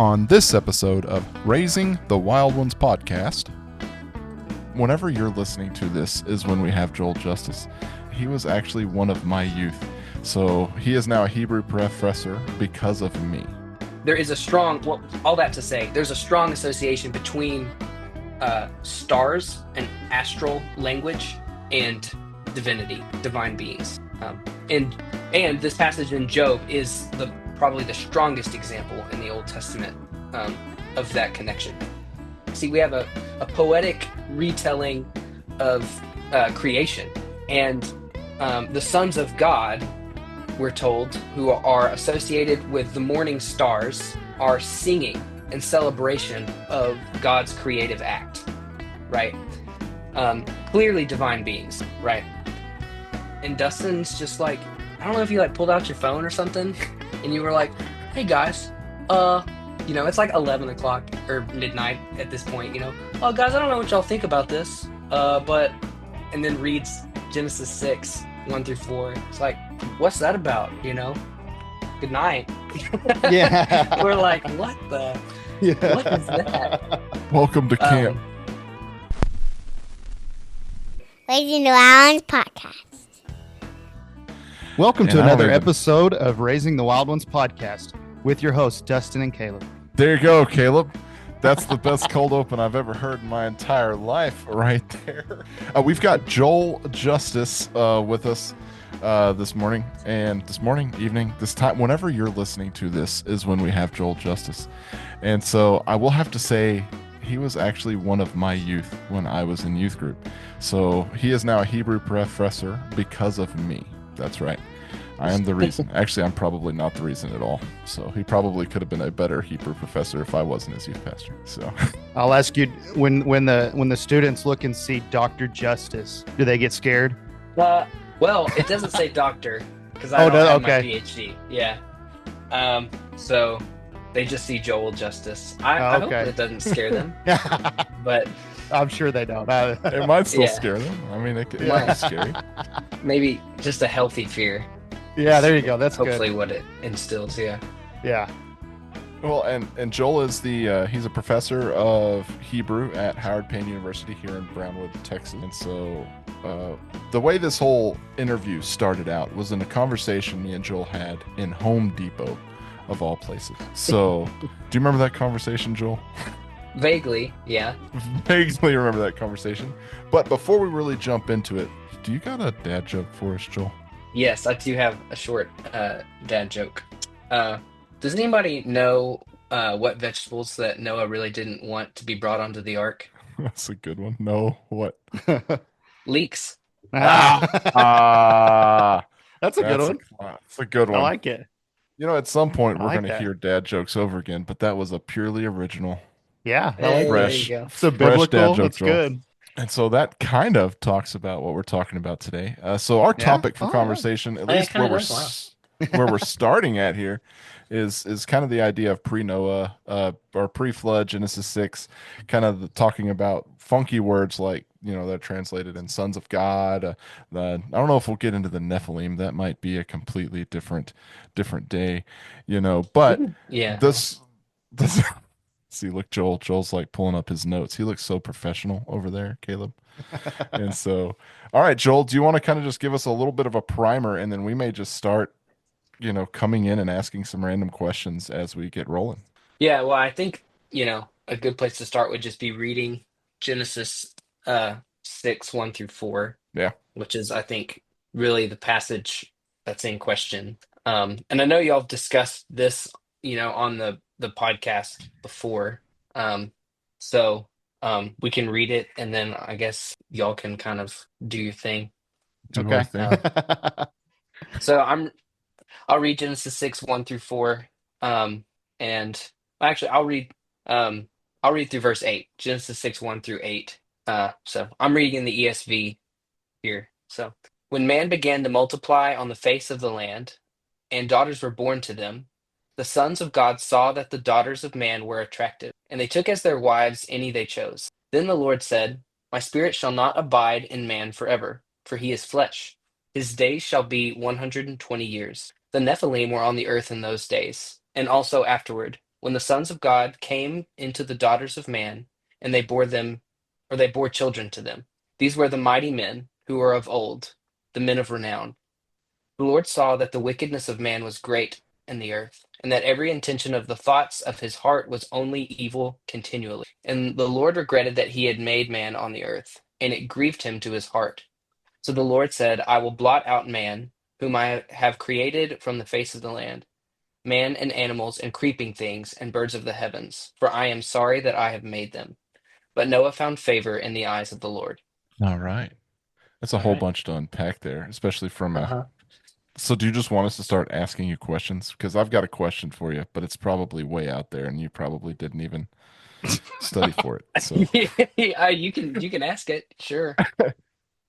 on this episode of Raising the Wild Ones podcast. Whenever you're listening to this is when we have Joel Justice. He was actually one of my youth, so he is now a Hebrew professor because of me. There is a strong, well, all that to say, there's a strong association between stars and astral language and divinity, divine beings. And this passage in Job is probably the strongest example in the Old Testament of that connection. See, we have a poetic retelling of creation, and the sons of God, we're told, who are associated with the morning stars, are singing in celebration of God's creative act, right? Clearly divine beings, right? And Dustin's just like, I don't know if you like pulled out your phone or something, and you were like, hey guys, it's like 11 o'clock or midnight at this point, oh guys, I don't know what y'all think about this, and then reads Genesis 6, 1 through 4. It's like, what's that about, Good night. Yeah. We're like, what is that? Welcome to camp. Raising the Wild Ones podcast. Welcome to another episode of Raising the Wild Ones podcast with your hosts, Dustin and Caleb. There you go, Caleb. That's the best cold open I've ever heard in my entire life right there. We've got Joel Justice with us this morning, and this morning, evening, this time, whenever you're listening to this is when we have Joel Justice. And so I will have to say he was actually one of my youth when I was in youth group. So he is now a Hebrew professor because of me. That's right. I am the reason. Actually, I'm probably not the reason at all. So he probably could have been a better Hebrew professor if I wasn't his youth pastor. So I'll ask you, when the students look and see Dr. Justice, do they get scared? Well, it doesn't say doctor because I don't have my PhD. Yeah. So they just see Joel Justice. I hope that doesn't scare them. But I'm sure they don't. It might still scare them. I mean, it might be scary. Maybe just a healthy fear. Yeah, there you go. That's hopefully good. what it instills. Yeah. Well, and Joel is he's a professor of Hebrew at Howard Payne University here in Brownwood, Texas. And so the way this whole interview started out was in a conversation me and Joel had in Home Depot, of all places. So do you remember that conversation, Joel? Vaguely, yeah. Vaguely remember that conversation. But before we really jump into it, do you got a dad joke for us, Joel? Yes, I do have a short dad joke. Does anybody know what vegetables that Noah really didn't want to be brought onto the ark? That's a good one. No, what? Leeks. That's a good one. That's a good one. I like it. At some point we're going to hear dad jokes over again, but that was a purely original. Yeah, hey, fresh. There you go. It's a biblical. That's Joel. Good. And so that kind of talks about what we're talking about today. So our topic for conversation, at least where we're starting at here, is kind of the idea of pre-Noah or pre-flood Genesis 6, kind of talking about funky words like that are translated in sons of God. I don't know if we'll get into the Nephilim. That might be a completely different day, But yeah, this. See, look, Joel's like pulling up his notes. He looks so professional over there, Caleb. And so, all right, Joel, do you want to kind of just give us a little bit of a primer, and then we may just start, coming in and asking some random questions as we get rolling? Yeah, well, I think, a good place to start would just be reading Genesis 6, 1 through 4. Yeah. Which is, I think, really the passage that's in question. And I know y'all have discussed this, on the podcast before. So we can read it, and then I guess y'all can kind of do your thing. Okay. So I'll read Genesis 6, 1 through 4. And actually I'll read through verse 8, Genesis 6, 1 through 8. So I'm reading in the ESV here. So when man began to multiply on the face of the land, and daughters were born to them, the sons of God saw that the daughters of man were attractive, and they took as their wives any they chose. Then the Lord said, my spirit shall not abide in man forever, for he is flesh. His days shall be 120 years. The Nephilim were on the earth in those days, and also afterward, when the sons of God came into the daughters of man, and they bore children to them. These were the mighty men who were of old, the men of renown. The Lord saw that the wickedness of man was great in the earth, and that every intention of the thoughts of his heart was only evil continually. And the Lord regretted that he had made man on the earth, and it grieved him to his heart. So the Lord said, I will blot out man, whom I have created from the face of the land, man and animals and creeping things and birds of the heavens, for I am sorry that I have made them. But Noah found favor in the eyes of the Lord. All right. That's a All whole right. bunch to unpack there, especially from a. Uh-huh. So do you just want us to start asking you questions? Because I've got a question for you, but it's probably way out there, and you probably didn't even study for it. So, Yeah, you can ask it, sure.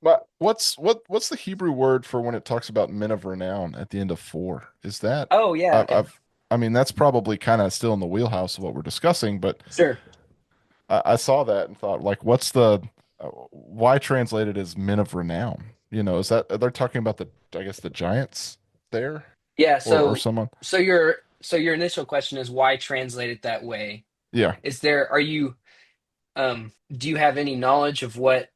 but what's the Hebrew word for when it talks about men of renown at the end of 4? Is that Oh yeah, I, okay. I mean that's probably kind of still in the wheelhouse of what we're discussing, but Sure. I saw that and thought, like, what's the why translated as men of renown? Is that they're talking about I guess the giants there Yeah, or so someone? so your initial question is why translate it that way? Yeah. Do you have any knowledge of what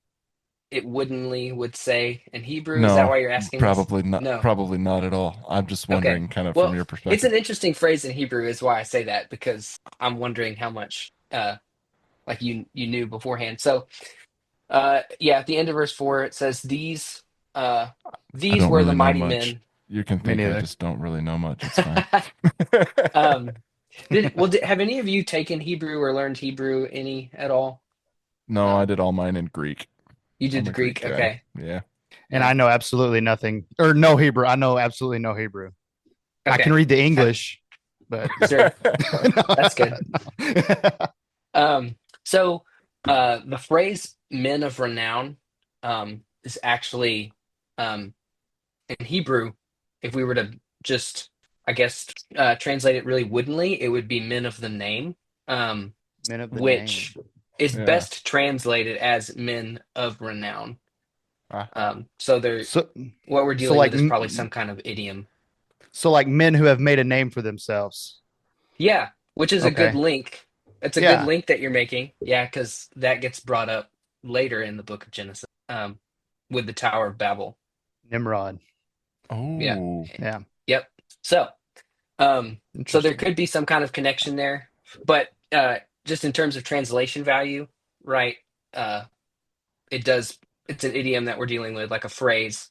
it woodenly would say in Hebrew? Is that No, why you're asking this? No. probably not at all. I'm just Okay. wondering kind of from Well, your it's perspective. an interesting phrase in Hebrew is why I say that, because I'm wondering how much like you knew beforehand. So yeah, at the end of verse 4 it says uh I these don't were the really know mighty much. men. You can Me think I neither. just don't really know much. It's fine. um have any of you taken Hebrew or learned Hebrew any at all? No, I Um did all mine in Greek. you did I'm the a Greek Greek, guy. okay. Yeah. And Yeah. I know absolutely nothing or no Hebrew. I know absolutely no Hebrew. I can Okay. read the Ha- English, but Sure. no, That's good. no. So the phrase men of renown is actually um, in Hebrew, if we were to just, I guess, translate it really woodenly, it would be men of the name, um, Men of the name. which is Yeah. best translated as men of renown. Ah, So there, So, what we're so dealing like, with is probably some kind of idiom. so like men who have made a name for themselves. Yeah, which is a good Okay. link. It's a good Yeah. link that you're making. Yeah, because that gets brought up later in the book of Genesis, with the Tower of Babel. Nimrod. Yeah. oh, Yeah. Yep. So, so there Interesting. could be some kind of connection there, but just in terms of translation value, right? Uh, it does. It's an idiom that we're dealing with, like a phrase.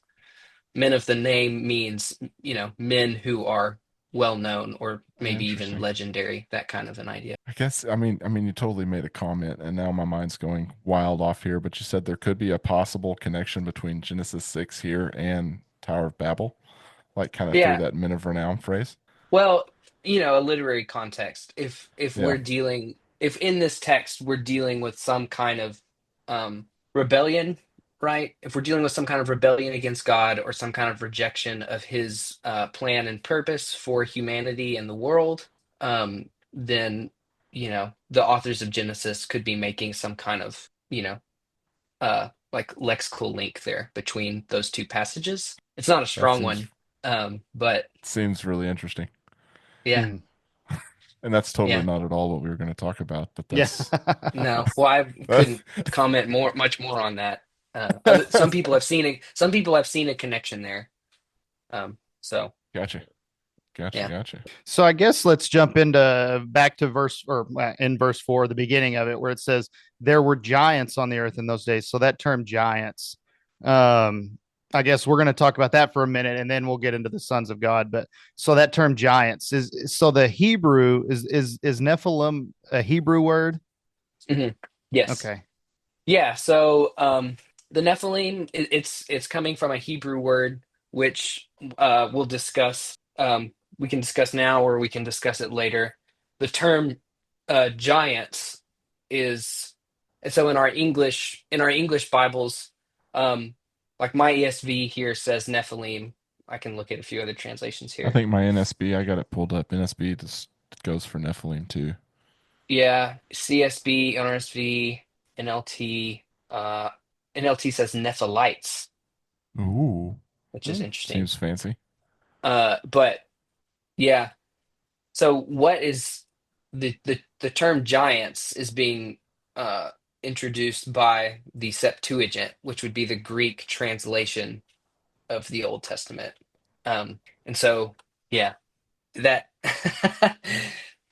Men of the name means, men who are well known or maybe even interesting. legendary. That kind of an idea. I mean, you totally made a comment, and now my mind's going wild off here. But you said there could be a possible connection between Genesis 6 here and Tower of Babel, like kind of through Yeah. that men of renown phrase. Well, a literary context. Yeah. If in this text we're dealing with some kind of rebellion, right? If we're dealing with some kind of rebellion against God or some kind of rejection of His plan and purpose for humanity and the world, then the authors of Genesis could be making some kind of like lexical link there between those two passages. It's not a That strong seems one, but seems really interesting. yeah. Hmm. And that's totally Yeah. not at all what we were going to talk about, but Yeah. No, well, I that's couldn't comment much more on that. Some people have seen a connection there. So gotcha. Gotcha. yeah, Gotcha. So I guess let's jump into back to verse or in verse 4, the beginning of it, where it says there were giants on the earth in those days. So that term giants, um, I guess we're going to talk about that for a minute, and then we'll get into the sons of God. But so that term giants is so the Hebrew is Nephilim a Hebrew word? hmm yes, Okay, yeah. So the Nephilim, it's coming from a Hebrew word, which we'll discuss. We can discuss now, or we can discuss it later. The term giants is, and so in our English Bibles, um, like my ESV here says Nephilim. I can look at a few other translations I here. think my NSB, I got it pulled up. NSB just goes for Nephilim too. Yeah, CSB, NRSV, NLT. NLT says Nephilites, Ooh, which is hmm. interesting. seems fancy. But yeah, so what is the term giants is being introduced by the Septuagint, which would be the Greek translation of the Old Testament. And so, yeah, that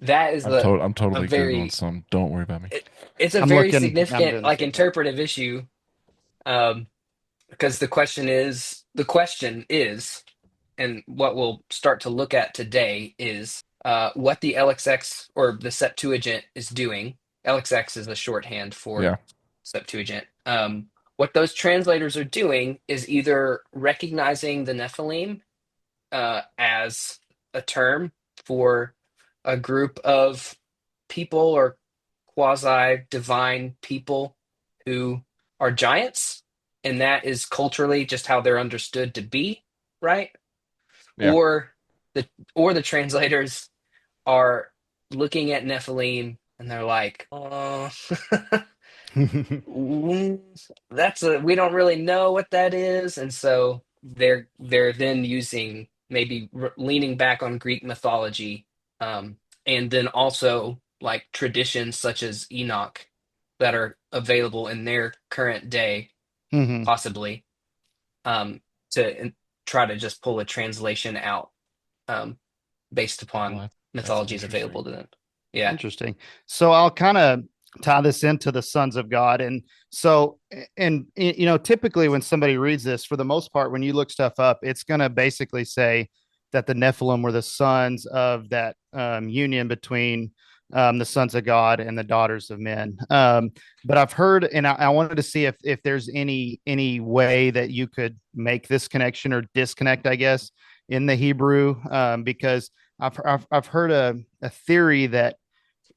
that is I'm a totally googling very some. Don't worry about me. it, it's a I'm very looking. I'm significant doing the like same thing. interpretive issue. Um, because the question is, and what we'll start to look at today is what the LXX or the Septuagint is doing. LXX is a shorthand for Yeah. Septuagint. What those translators are doing is either recognizing the Nephilim as a term for a group of people or quasi divine people who are giants, and that is culturally just how they're understood to be, right? Yeah. Or the or the translators are looking at Nephilim and they're like, oh, that's a we don't really know what that is, and so they're then using maybe leaning back on Greek mythology, um, and then also like traditions such as Enoch that are available in their current day, Mhm. possibly, um, to try to just pull a translation out, um, based Well, upon that's mythologies interesting. available to them. Yeah, Interesting. So I'll kind of tie this into the sons of God. And so, typically when somebody reads this, for the most part, when you look stuff up, it's going to basically say that the Nephilim were the sons of that union between the sons of God and the daughters of men. But I've heard, and I wanted to see if there's any way that you could make this connection or disconnect, I guess, in the Hebrew, because I've heard a theory that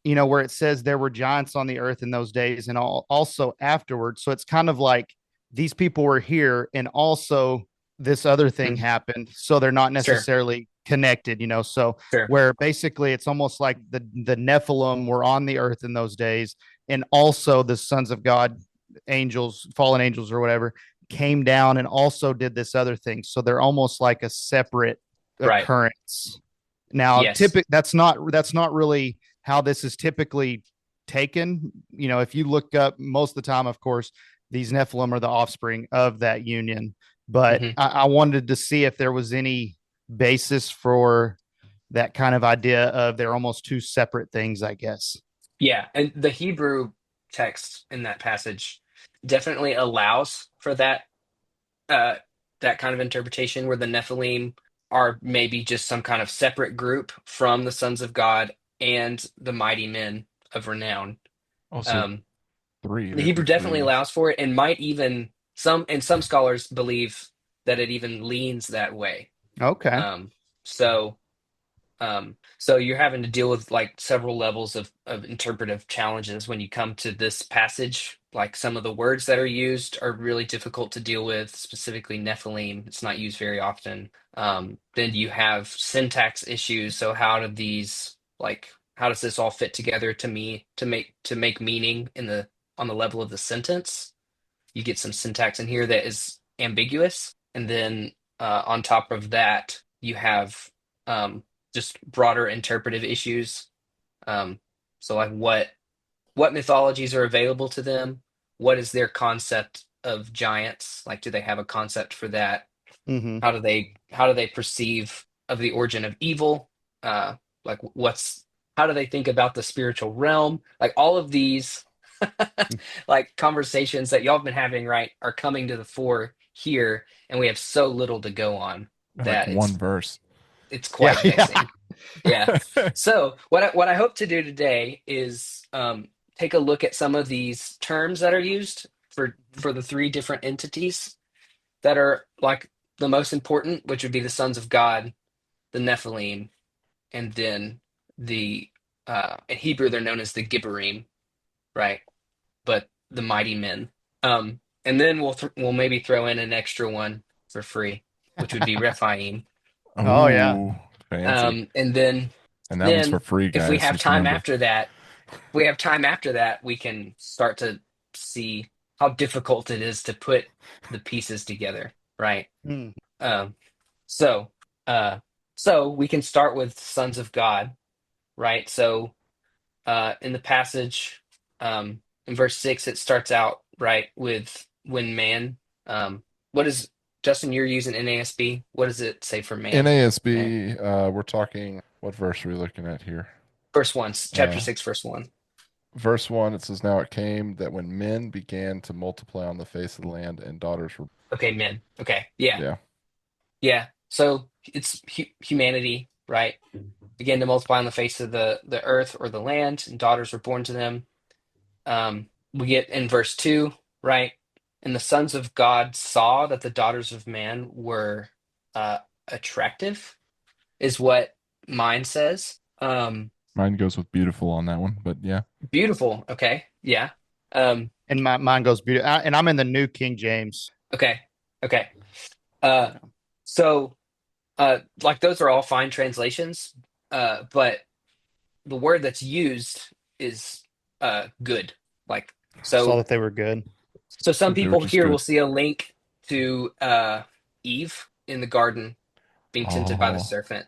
where it says there were giants on the earth in those days and also afterwards. So it's kind of like these people were here and also this other thing mm, happened. So they're not sure, necessarily connected. So sure, where basically it's almost like the Nephilim were on the earth in those days. And also the sons of God, angels, fallen angels or whatever, came down and also did this other thing. So they're almost like a separate right, occurrence. Now, yes, that's not really how this is typically taken. If you look up most of the time, of course, these Nephilim are the offspring of that union. But hmm I wanted to see if there was any basis for that kind of idea of they're almost two separate things, I guess. yeah, and the Hebrew text in that passage definitely allows for uh, that kind of interpretation where the Nephilim are maybe just some kind of separate group from the sons of God and the mighty men of renown. Also, Um, three. the There'd be Hebrew three. definitely allows for it, and might even some scholars believe that it even leans that way. Okay. Um, so so you're having to deal with like several levels of interpretive challenges when you come to this passage. Like some of the words that are used are really difficult to deal with, specifically Nephilim. It's not used very often. Then you have syntax issues. So how does this all fit together to me to make meaning in the on the level of the sentence? You get some syntax in here that is ambiguous, and then on top of that, you have just broader interpretive issues. Um, so, like, what mythologies are available to them? What is their concept of giants? Like, do they have a concept for that? Mm-hmm. How do they perceive of the origin of evil? Like, how do they think about the spiritual realm? Like, all of these like conversations that y'all have been having, right, are coming to the fore here, and we have so little to go on Like that one verse. it's Yeah. quite Yeah. vexing. Yeah. So what I hope to do today is take a look at some of these terms that are used for the three different entities that are like the most important, which would be the sons of God, the Nephilim, and then the in Hebrew they're known as the Gibborim, right? But the mighty men. And then we'll maybe throw in an extra one for free, which would be Rephaim. Oh yeah. Ooh, fancy. And then And that one's for then free, if we guys. have Just time remember. after that, we can start to see how difficult it is to put the pieces together, right? Mm. Um, so uh, so we can start with sons of God, right? So in the passage, in verse 6, it starts out right with when man. What is, Justin, you're using NASB? What does it say for man there? NASB, we're talking, what verse are we looking at here? Verse 1, chapter Uh, 6, verse 1. Verse 1, it says, Now it came that when men began to multiply on the face of the land and daughters were. Okay, men. Okay, yeah, Yeah. yeah. So it's humanity, right? Began to multiply on the face of the earth or the land, and daughters were born to them. We get in verse 2, right? And the sons of God saw that the daughters of man were attractive, is what mine says. Mine goes with beautiful on that one, but yeah. Beautiful. Okay. Yeah. Um, And mine goes beautiful. And I'm in the New King James. okay. Okay. Uh, so, like those are all fine translations, but the word that's used is good. Like, Saw so that they were good. so some They were people just here will good. see a link to Eve in the garden being tempted by the Oh, serpent,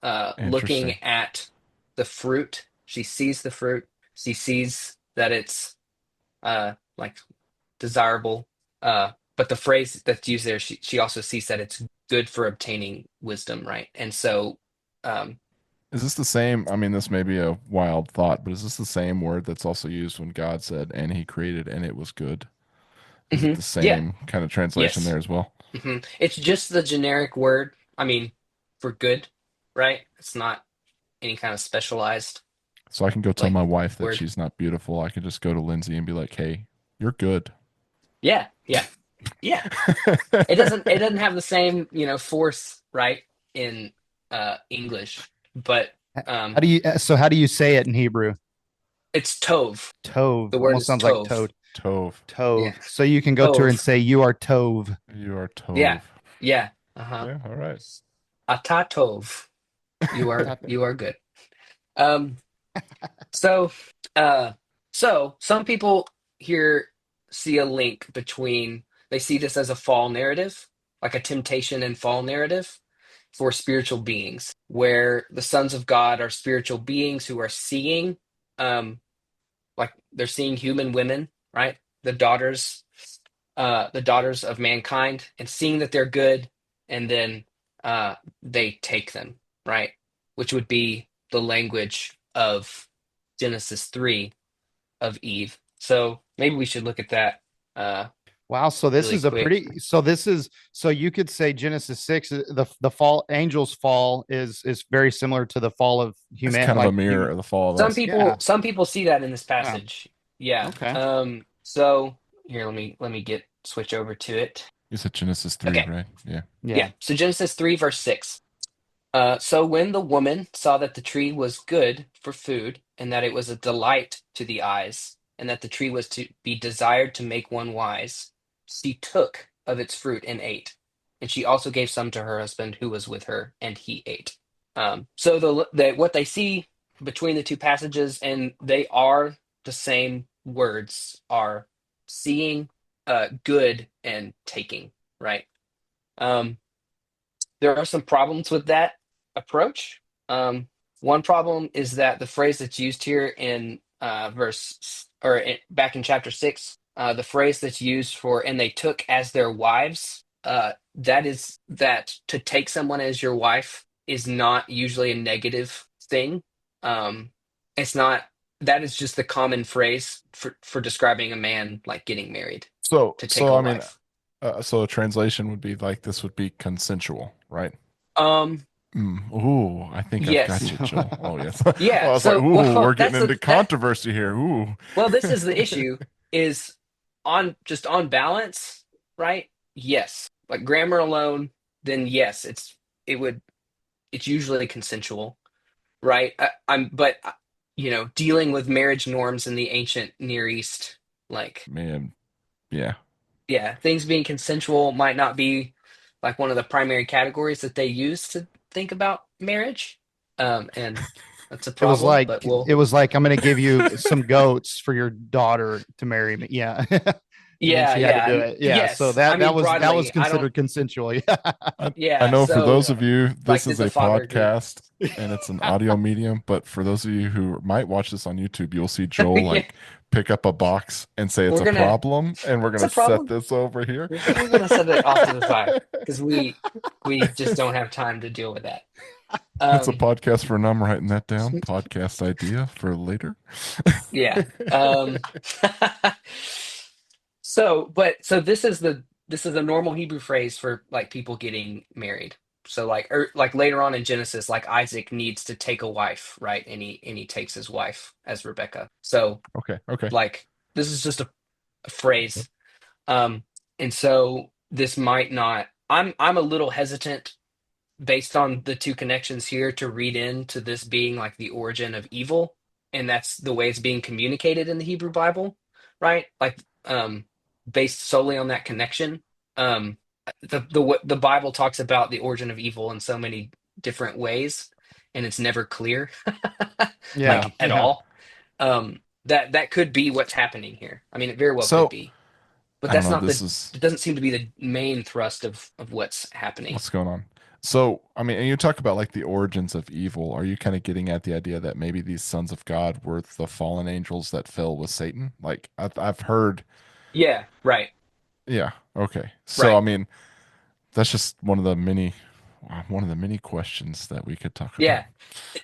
looking interesting. at the fruit. She sees the fruit. She sees that it's like desirable. But the phrase that's used there, she also sees that it's good for obtaining wisdom, right? And so, um, Is this the same? I mean, this may be a wild thought, but is this the same word that's also used when God said, and he created and it was good? Is it the yeah, same kind of translation yes, there as well? it's just the generic word. I mean, for good, right? It's not any kind of specialized So I can go tell like my wife that word. she's not beautiful. I can just go to Lindsay and be like, hey, you're good. Yeah, yeah, yeah. It doesn't have the same, force, right, in English, but How um do you say it in Hebrew? it's tov. Tove. The word Almost is sounds like tov. toad. Tove. Yeah, Tove. So you can go to her and tov. say, you are Tove. You are Yeah, Tove. yeah. Uh-huh. Yeah, all right. Ata tov. You are Tata. you are good. Um so uh so some people here see a link between, they see this as a fall narrative, like a temptation and fall narrative for spiritual beings, where the sons of God are spiritual beings who are seeing, like they're seeing human women, right? The daughters of mankind, and seeing that they're good, and then they take them, right? Which would be the language of Genesis 3 of Eve. So maybe we should look at that Wow. So really quick. so you could say Genesis 6, the fall, angels fall is very similar to the fall of It's human, kind of a like mirror human. of the fall of Some us. Yeah. people some people see that in this Yeah. passage. Yeah. Okay. So here, let me get switch over to it. You said Genesis 3, Okay. right? Yeah. Yeah. Yeah. So Genesis 3 verse 6. So when the woman saw that the tree was good for food, and that it was a delight to the eyes, and that the tree was to be desired to make one wise, she took of its fruit and ate. And she also gave some to her husband who was with her, and he ate. So what they see between the two passages, and they are the same words, are seeing good and taking, right? Um, there are some problems with that approach. One problem is that the phrase that's used here in back in chapter 6, the phrase that's used for "and they took as their wives," that is that to take someone as your wife is not usually a negative thing. Um, it's not. That is just the common phrase for describing a man like getting married, So, to take so a I mean, wife. so a translation would be like this would be consensual, right? Um, Ooh, I think I've got yes. you, Joel. Oh, yes. Yeah, Well, I was like, so ooh, well, we're getting into controversy here. Ooh. this is the issue, is on balance, right? Yes. Like grammar alone, then yes, it would it's usually consensual, right? But dealing with marriage norms in the ancient Near East, like, Man, yeah. yeah, things being consensual might not be like one of the primary categories that they use to think about marriage. And that's a It was problem, like but it was like I'm going to give you some goats for your daughter to marry me. Yeah. and then Yeah, she had to yeah, do it. Yeah, so yes. I mean, that was broadly, I don't. considered consensual. Yeah. I Yeah, know for so those of you, like, this did is the a father agree? podcast and it's an audio medium, but for those of you who might watch this on YouTube, you'll see Joel Yeah, like pick up a box and say it's we're a gonna. problem, and we're It's a gonna set problem. this over here. We're gonna set it off to the side because we just don't have time to deal with that. That's a Um, podcast for I'm writing that down. Podcast idea for later. yeah. Um, so this is a normal Hebrew phrase for like people getting married. So like later on in Genesis, like Isaac needs to take a wife, right? And he takes his wife as Rebecca. So Okay, okay. like this is just a phrase. Um, and so this might not. I'm a little hesitant based on the two connections here to read into this being like the origin of evil, and that's the way it's being communicated in the Hebrew Bible, right? Like based solely on that connection. um the Bible talks about the origin of evil in so many different ways, and it's never clear Yeah. like at Yeah. all. That could be what's happening here. I mean, it very well could So be, but I don't that's know. not This the is it doesn't seem to be the main thrust of what's happening. what's going on. So, I mean, and you talk about like the origins of evil. Are you kind of getting at the idea that maybe these sons of God were the fallen angels that fell with Satan? Like I've heard, Yeah, right. yeah, okay. So, I Right. mean, that's just one of the many questions that we could talk about. Yeah.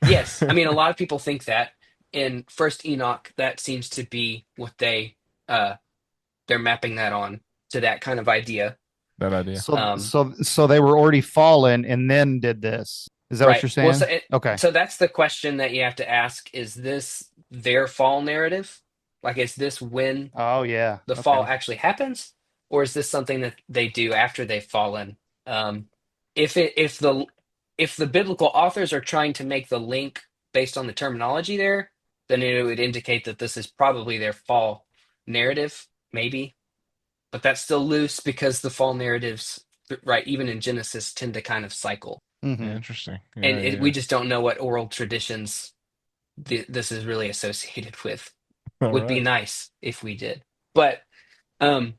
Yes. I mean, a lot of people think that in First Enoch, that seems to be what they're mapping that on to that kind of idea. That idea. Um, So they were already fallen and then did this. Is that what right. you're Well, saying? Okay. so that's the question that you have to ask: is this their fall narrative? Like, is this when Oh yeah. the fall Okay. actually happens, or is this something that they do after they've fallen? Um, if it if the biblical authors are trying to make the link based on the terminology there, then it would indicate that this is probably their fall narrative, maybe. But that's still loose because the fall narratives, right, even in Genesis, tend to kind of cycle, Hmm. Interesting. and Yeah, yeah, we yeah. just don't know what oral traditions this is really associated with. All Would be right. nice if we did, but um,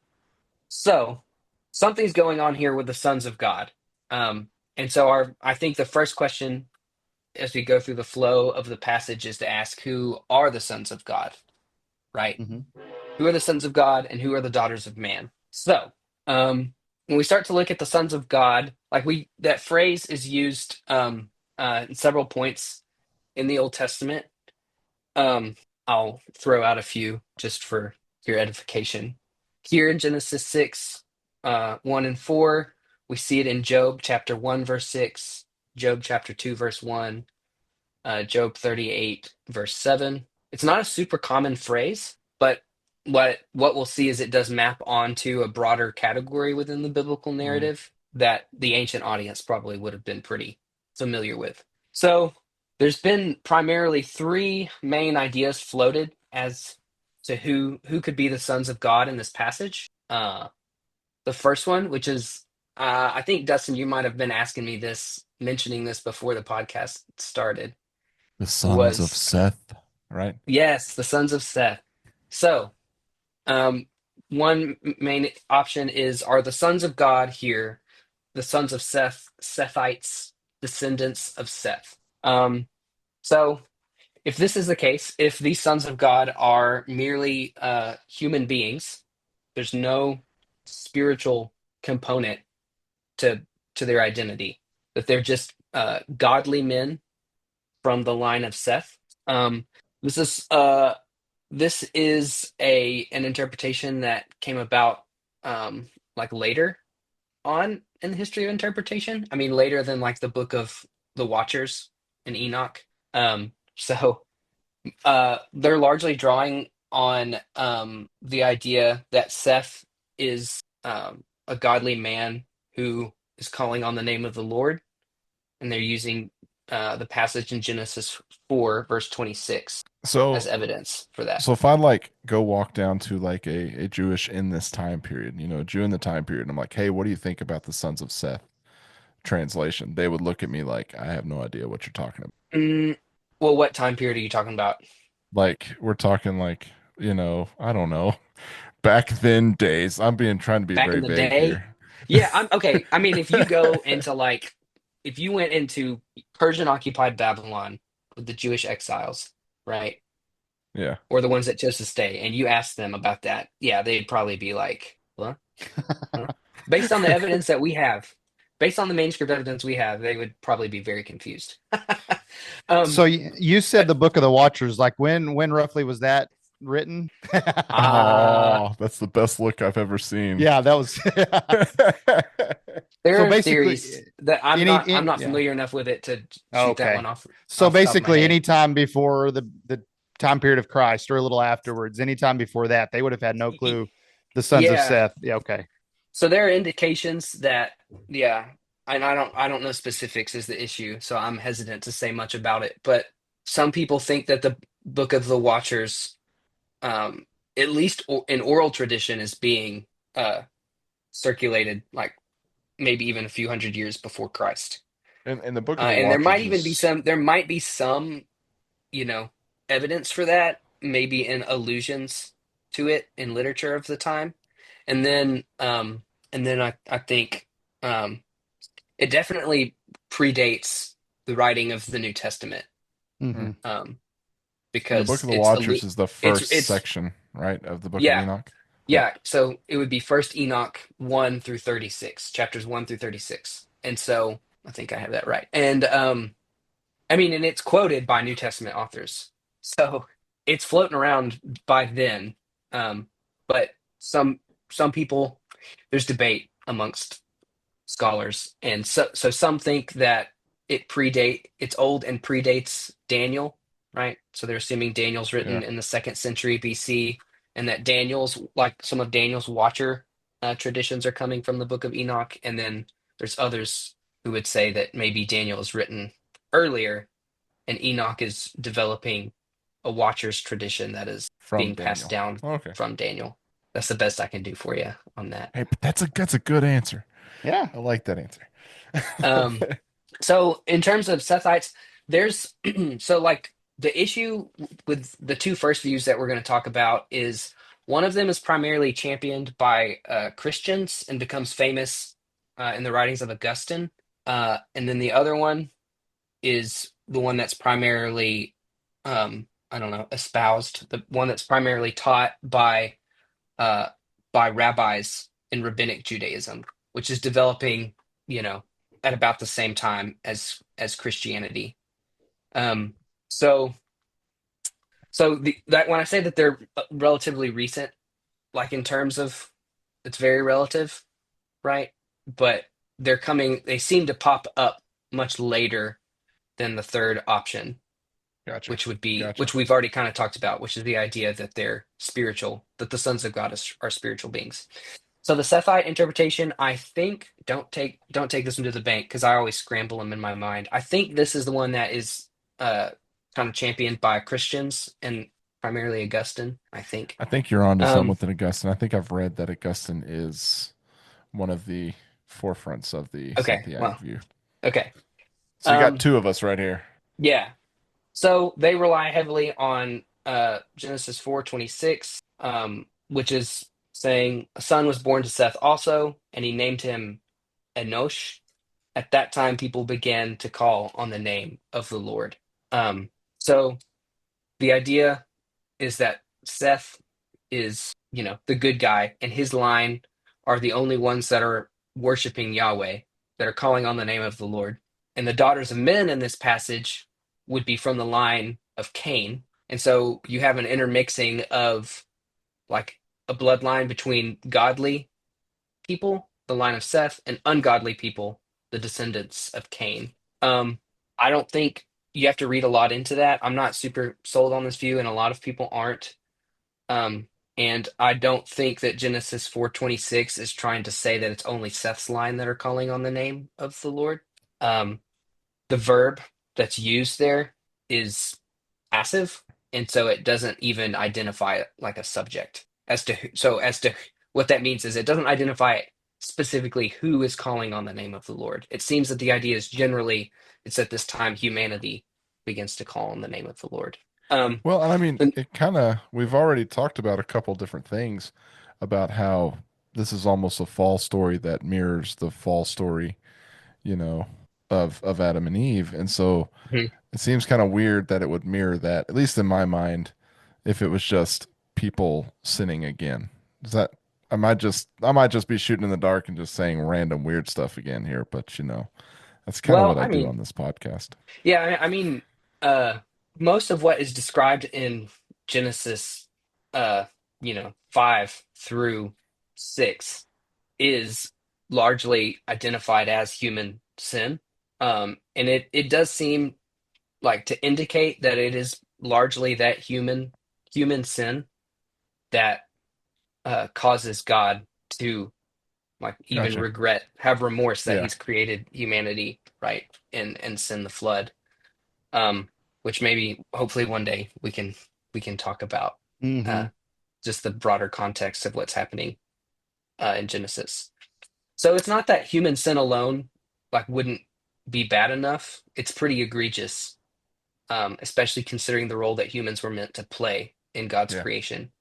so something's going on here with the sons of God. And so I think the first question as we go through the flow of the passage is to ask, who are the sons of God, right? Hmm. Who are the sons of God and who are the daughters of man? So, when we start to look at the sons of God, like that phrase is used in several points in the Old Testament. I'll throw out a few just for your edification. Here in Genesis 6, 1 and 4, we see it in Job chapter 1, verse 6, Job chapter 2, verse 1, Job 38, verse 7. It's not a super common phrase, but what we'll see is it does map onto a broader category within the biblical Mm. narrative that the ancient audience probably would have been pretty familiar with. So there's been primarily three main ideas floated as to who could be the sons of God in this passage. The first one, which is I think Dustin, you might have been asking me this, mentioning this before the podcast started, The sons of was Seth, right? yes, the sons of Seth. So, um, one main option is, are the sons of God here the sons of Seth, Sethites, descendants of Seth? So, if this is the case, if these sons of God are merely human beings, there's no spiritual component to their identity, that they're just godly men from the line of Seth. Um, this is a an interpretation that came about like later on in the history of interpretation. I mean, later than like the book of the Watchers and Enoch. So they're largely drawing on the idea that Seth is a godly man who is calling on the name of the Lord, and they're using the passage in Genesis 4, verse 26 as So, evidence for that. so if I like go walk down to like a Jewish in this time period, a Jew in the time period, and I'm like, hey, what do you think about the sons of Seth translation? They would look at me like I have no idea what you're talking about. Mm, well, what time period are you talking about? Like we're talking like, I don't know, back then days. I'm trying to be back very in the vague day. here. Yeah, I'm okay. I mean, if you go into like, if you went into Persian occupied Babylon with the Jewish exiles, right? Yeah. Or the ones that chose to stay, and you asked them about that, yeah, they'd probably be like, "What? Huh?" Based on the evidence that we have, based on the manuscript evidence we have, they would probably be very confused. So um, you said the Book of the Watchers. Like when roughly was that written? uh, Oh, that's the best look I've ever seen. Yeah, that was. So there are basically, theories that I'm not yeah. familiar enough with it to shoot that Okay. one off So off the top of my basically, head. anytime before the time period of Christ or a little afterwards, anytime before that, they would have had no Y- y- clue the sons of Yeah, Seth. Yeah, okay. so there are indications that, yeah, and I don't know specifics is the issue, so I'm hesitant to say much about it. But some people think that the Book of the Watchers, um, at least in oral tradition, is being uh, circulated like maybe even a few hundred years before Christ. And the Book of the And there might Watchers even be is some you know evidence for that, maybe in allusions to it in literature of the time. And then I think um, it definitely predates the writing of the New Testament, hmm. Hmm. um, And the Book because of the Watchers is the first it's section, right, of the Book of yeah, Enoch. Yeah. yeah. So it would be First Enoch 1 through 36, chapters 1 through 36, and so I think I have that right. And I mean, and it's quoted by New Testament authors, so it's floating around by then. Um, but some some people, there's debate amongst scholars, and so some think that it's old and predates Daniel, right? So they're assuming Daniel's Yeah. written in the second century BC, and that Daniel's like some of Daniel's Watcher traditions are coming from the Book of Enoch, and then there's others who would say that maybe Daniel is written earlier, and Enoch is developing a Watcher's tradition that is From being passed Daniel. down Okay. from Daniel. That's the best I can do for you on that. Hey, but that's a good answer. Yeah. I like that answer. Um, so in terms of Sethites, there's so like the issue with the two first views that we're going to talk about is one of them is primarily championed by Christians and becomes famous in the writings of Augustine, and then the other one is the one that's primarily I don't know, espoused, the one that's primarily taught uh, by rabbis in rabbinic Judaism, which is developing, you know, at about the same time as Christianity. Um, so that when I say that they're relatively recent, like in terms of it's very relative, right? But they seem to pop up much later than the third option, Gotcha. Gotcha. which we've already kind of talked about, which is the idea that they're spiritual, that the sons of God are spiritual beings. So the Sethite interpretation, I think, don't take this one to the bank because I always scramble them in my mind. I think this is the one that is uh, kind of championed by Christians and primarily Augustine, I think. I think you're onto something Um, with an Augustine. I think I've read that Augustine is one of the forefronts of the okay, Sethiite well, view. okay. So you got Um, two of us right here. yeah. So they rely heavily on Genesis 4:26, which is saying a son was born to Seth also, and he named him Enosh. At that time, people began to call on the name of the Lord. So the idea is that Seth is, the good guy, and his line are the only ones that are worshiping Yahweh, that are calling on the name of the Lord. And the daughters of men in this passage would be from the line of Cain. And so you have an intermixing of like a bloodline between godly people, the line of Seth, and ungodly people, the descendants of Cain. I don't think you have to read a lot into that. I'm not super sold on this view, and a lot of people aren't. Um, and I don't think that Genesis 4:26 is trying to say that it's only Seth's line that are calling on the name of the Lord. Um, the verb that's used there is passive, and so it doesn't even identify it like a subject. As to what that means is it doesn't identify specifically who is calling on the name of the Lord. It seems that the idea is generally it's at this time humanity begins to call on the name of the Lord. Well, and I mean, And we've already talked about a couple different things. about how this is almost a fall story that mirrors the fall story, you know, of Adam and Eve. And so Mhm. it seems kind of weird that it would mirror that, at least in my mind, if it was just people sinning again. Is that I might just be shooting in the dark and just saying random weird stuff again here, but that's kind of Well, what I I do mean, on this podcast. yeah, I mean, uh, most of what is described in Genesis, 5 through 6 is largely identified as human sin. And it does seem like to indicate that it is largely that human sin that causes God to like even Gotcha. have remorse that Yeah. he's created humanity, right? And send the flood. Um, which maybe hopefully one day we can talk about Hmm. uh just the broader context of what's happening in Genesis. So it's not that human sin alone like wouldn't be bad enough. It's pretty egregious, especially considering the role that humans were meant to play in God's Yeah. creation.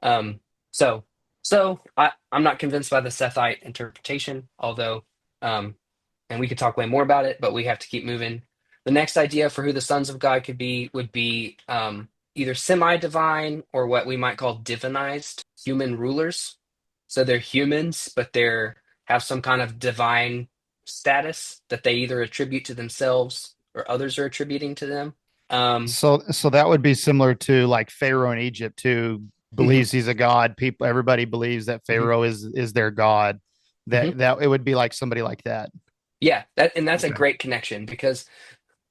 Um, so I'm not convinced by the Sethite interpretation, although and we could talk way more about it, but we have to keep moving. The next idea for who the sons of God could be would be either semi-divine or what we might call divinized human rulers. So they're humans, but they're have some kind of divine status that they either attribute to themselves or others are attributing to them. Um, So that would be similar to like Pharaoh in Egypt, who mhm, believes he's a god. People, everybody believes that mhm, Pharaoh is their god. mhm. That it would be like somebody like that. Yeah, that's a Okay. great connection because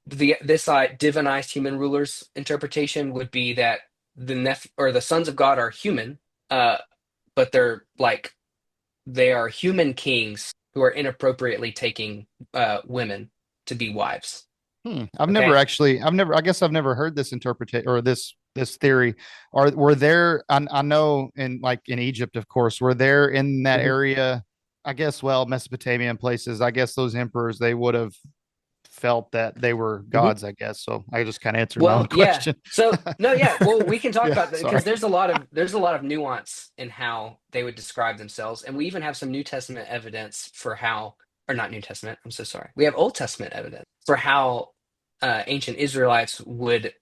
this divinized human rulers interpretation would be that the sons of God are human, uh, but they are human kings who are inappropriately taking women to be wives. Okay. I guess I've never heard this interpretation or this theory. Were there, I know in like in Egypt, of course, were there in that Mhm. area, I guess, well, Mesopotamian places, I guess those emperors, they would have felt that they were Mhm. gods, I guess. So I just kind of answered my own Well, yeah. question. So no, yeah. Well, we can talk Yeah, about that sorry. because there's a lot of nuance in how they would describe themselves, and we even have some New Testament evidence for how, or not New Testament. I'm so sorry. We have Old Testament evidence for how ancient Israelites would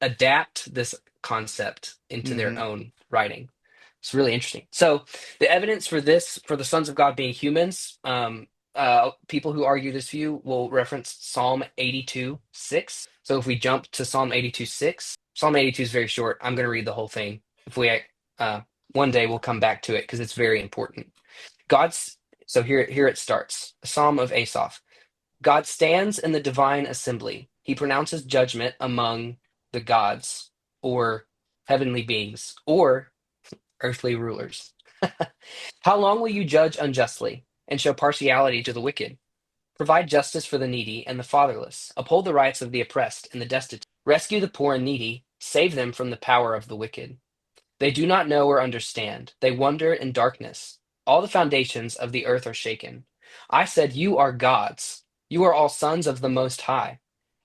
adapt this concept into their Hmm. own writing. It's really interesting. So the evidence for this, for the sons of God being humans, people who argue this view will reference Psalm 82:6. So if we jump to Psalm 82:6, Psalm 82 is very short. I'm going to read the whole thing. If we uh, one day we'll come back to it because it's very important. God's so here it starts. A Psalm of Asaph. God stands in the divine assembly. He pronounces judgment among the gods or heavenly beings or earthly rulers. How long will you judge unjustly and show partiality to the wicked? Provide justice for the needy and the fatherless. Uphold the rights of the oppressed and the destitute. Rescue the poor and needy. Save them from the power of the wicked. They do not know or understand. They wander in darkness. All the foundations of the earth are shaken. I said, you are gods. You are all sons of the Most High.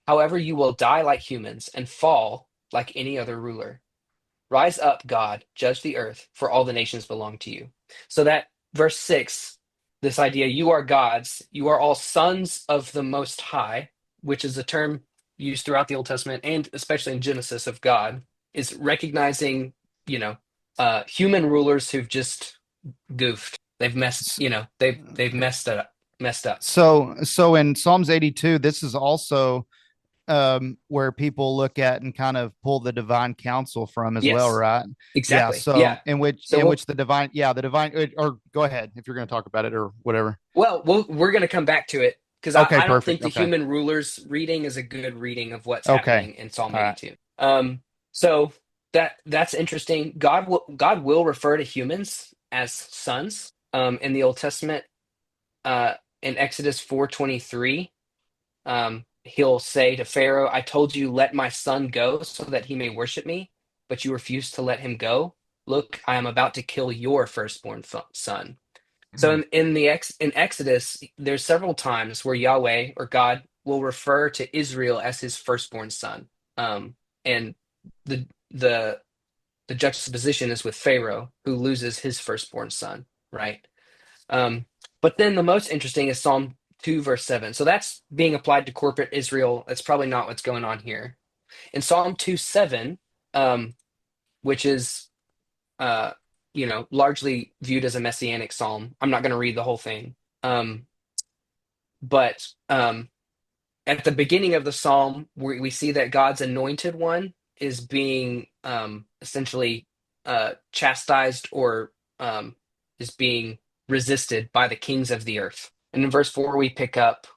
However, you will die like humans and fall like any other ruler. Rise up, God, judge the earth, for all the nations belong to you. So that verse 6, this idea, you are gods, you are all sons of the Most High, which is a term used throughout the Old Testament and especially in Genesis of God, is recognizing, you know, human rulers who've just goofed. They've messed, S- they've messed up. so in Psalms 82, this is also where people look at and kind of pull the divine counsel from as well, Yes, right? Yeah. exactly. So Yeah. So in which the divine, or go ahead if you're going to talk about it or whatever. we're going to come back to it because Okay, I don't think perfect. the Okay. human rulers reading is a good reading of what's Okay. happening in Psalm All right. 82. So that's interesting. God will refer to humans as sons in the Old Testament. Uh, in Exodus 4:23, he'll say to Pharaoh, "I told you, let my son go so that he may worship me, but you refused to let him go. Look, I am about to kill your firstborn son." So in Exodus, there's several times where Yahweh or God will refer to Israel as his firstborn son. And the the the juxtaposition is with Pharaoh, who loses his firstborn son, right? But then the most interesting is Psalm 2, verse 7. So that's being applied to corporate Israel. That's probably not what's going on here. In Psalm 2, 7, which is largely viewed as a messianic psalm. I'm not going to read the whole thing. But at the beginning of the psalm, we see that God's anointed one is being essentially chastised or is being resisted by the kings of the earth. And in verse 4, we pick up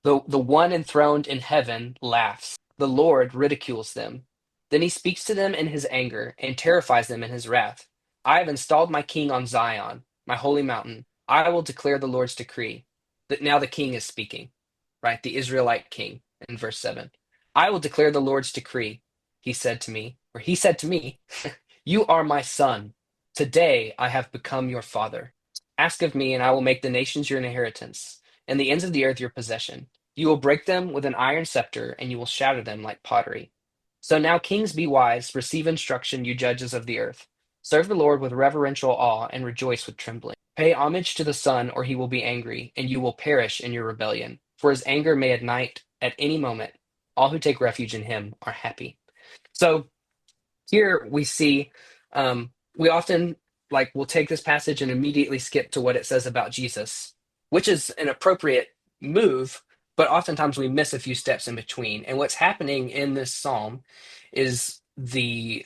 the one enthroned in heaven laughs. The Lord ridicules them. Then he speaks to them in his anger and terrifies them in his wrath. I have installed my king on Zion, my holy mountain. I will declare the Lord's decree. That now the king is speaking, right? The Israelite king in verse 7. I will declare the Lord's decree. He said to me, you are my son. Today I have become your father. Ask of me, and I will make the nations your inheritance, and the ends of the earth your possession. You will break them with an iron scepter, and you will shatter them like pottery. So now, kings, be wise, receive instruction, you judges of the earth. Serve the Lord with reverential awe, and rejoice with trembling. Pay homage to the Son, or he will be angry, and you will perish in your rebellion. For his anger may ignite at any moment. All who take refuge in him are happy. So here we see, we often we'll take this passage and immediately skip to what it says about Jesus, which is an appropriate move, but oftentimes we miss a few steps in between. And what's happening in this psalm is we're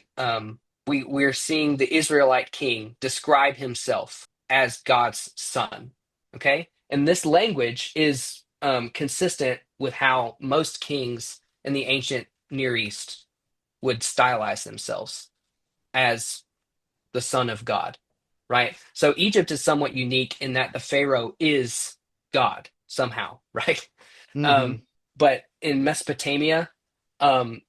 seeing the Israelite king describe himself as God's son. Okay, and this language is consistent with how most kings in the ancient Near East would stylize themselves as the son of God, right? So Egypt is somewhat unique in that the Pharaoh is God somehow, right? Mhm. But in Mesopotamia, the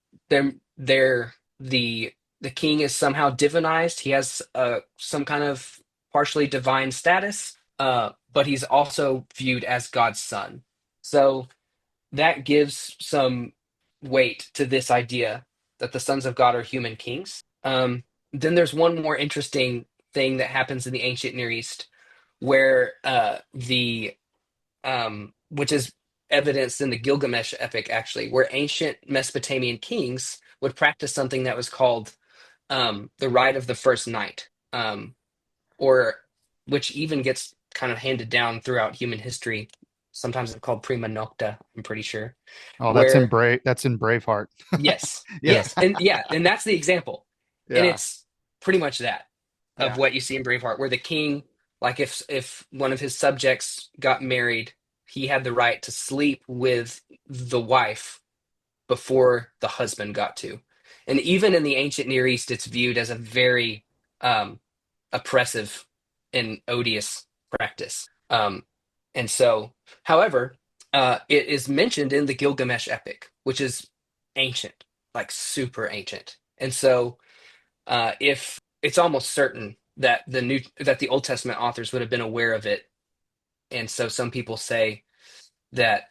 king is somehow divinized. He has some kind of partially divine status, but he's also viewed as God's son. So that gives some weight to this idea that the sons of God are human kings. Then there's one more interesting thing that happens in the ancient Near East, where which is evidenced in the Gilgamesh epic, actually, where ancient Mesopotamian kings would practice something that was called the rite of the first night, or which even gets kind of handed down throughout human history. Sometimes it's called prima nocta, I'm pretty sure. Oh, Where that's in Braveheart. yes, Yeah. yes, and that's the example, and Yeah. it's pretty much that of Yeah. what you see in Braveheart, where the king, like if one of his subjects got married, he had the right to sleep with the wife before the husband got to. And even in the ancient Near East, it's viewed as a very oppressive and odious practice. And so, however, it is mentioned in the Gilgamesh epic, which is ancient, like super ancient. And so, if it's almost certain that the Old Testament authors would have been aware of it, and so some people say that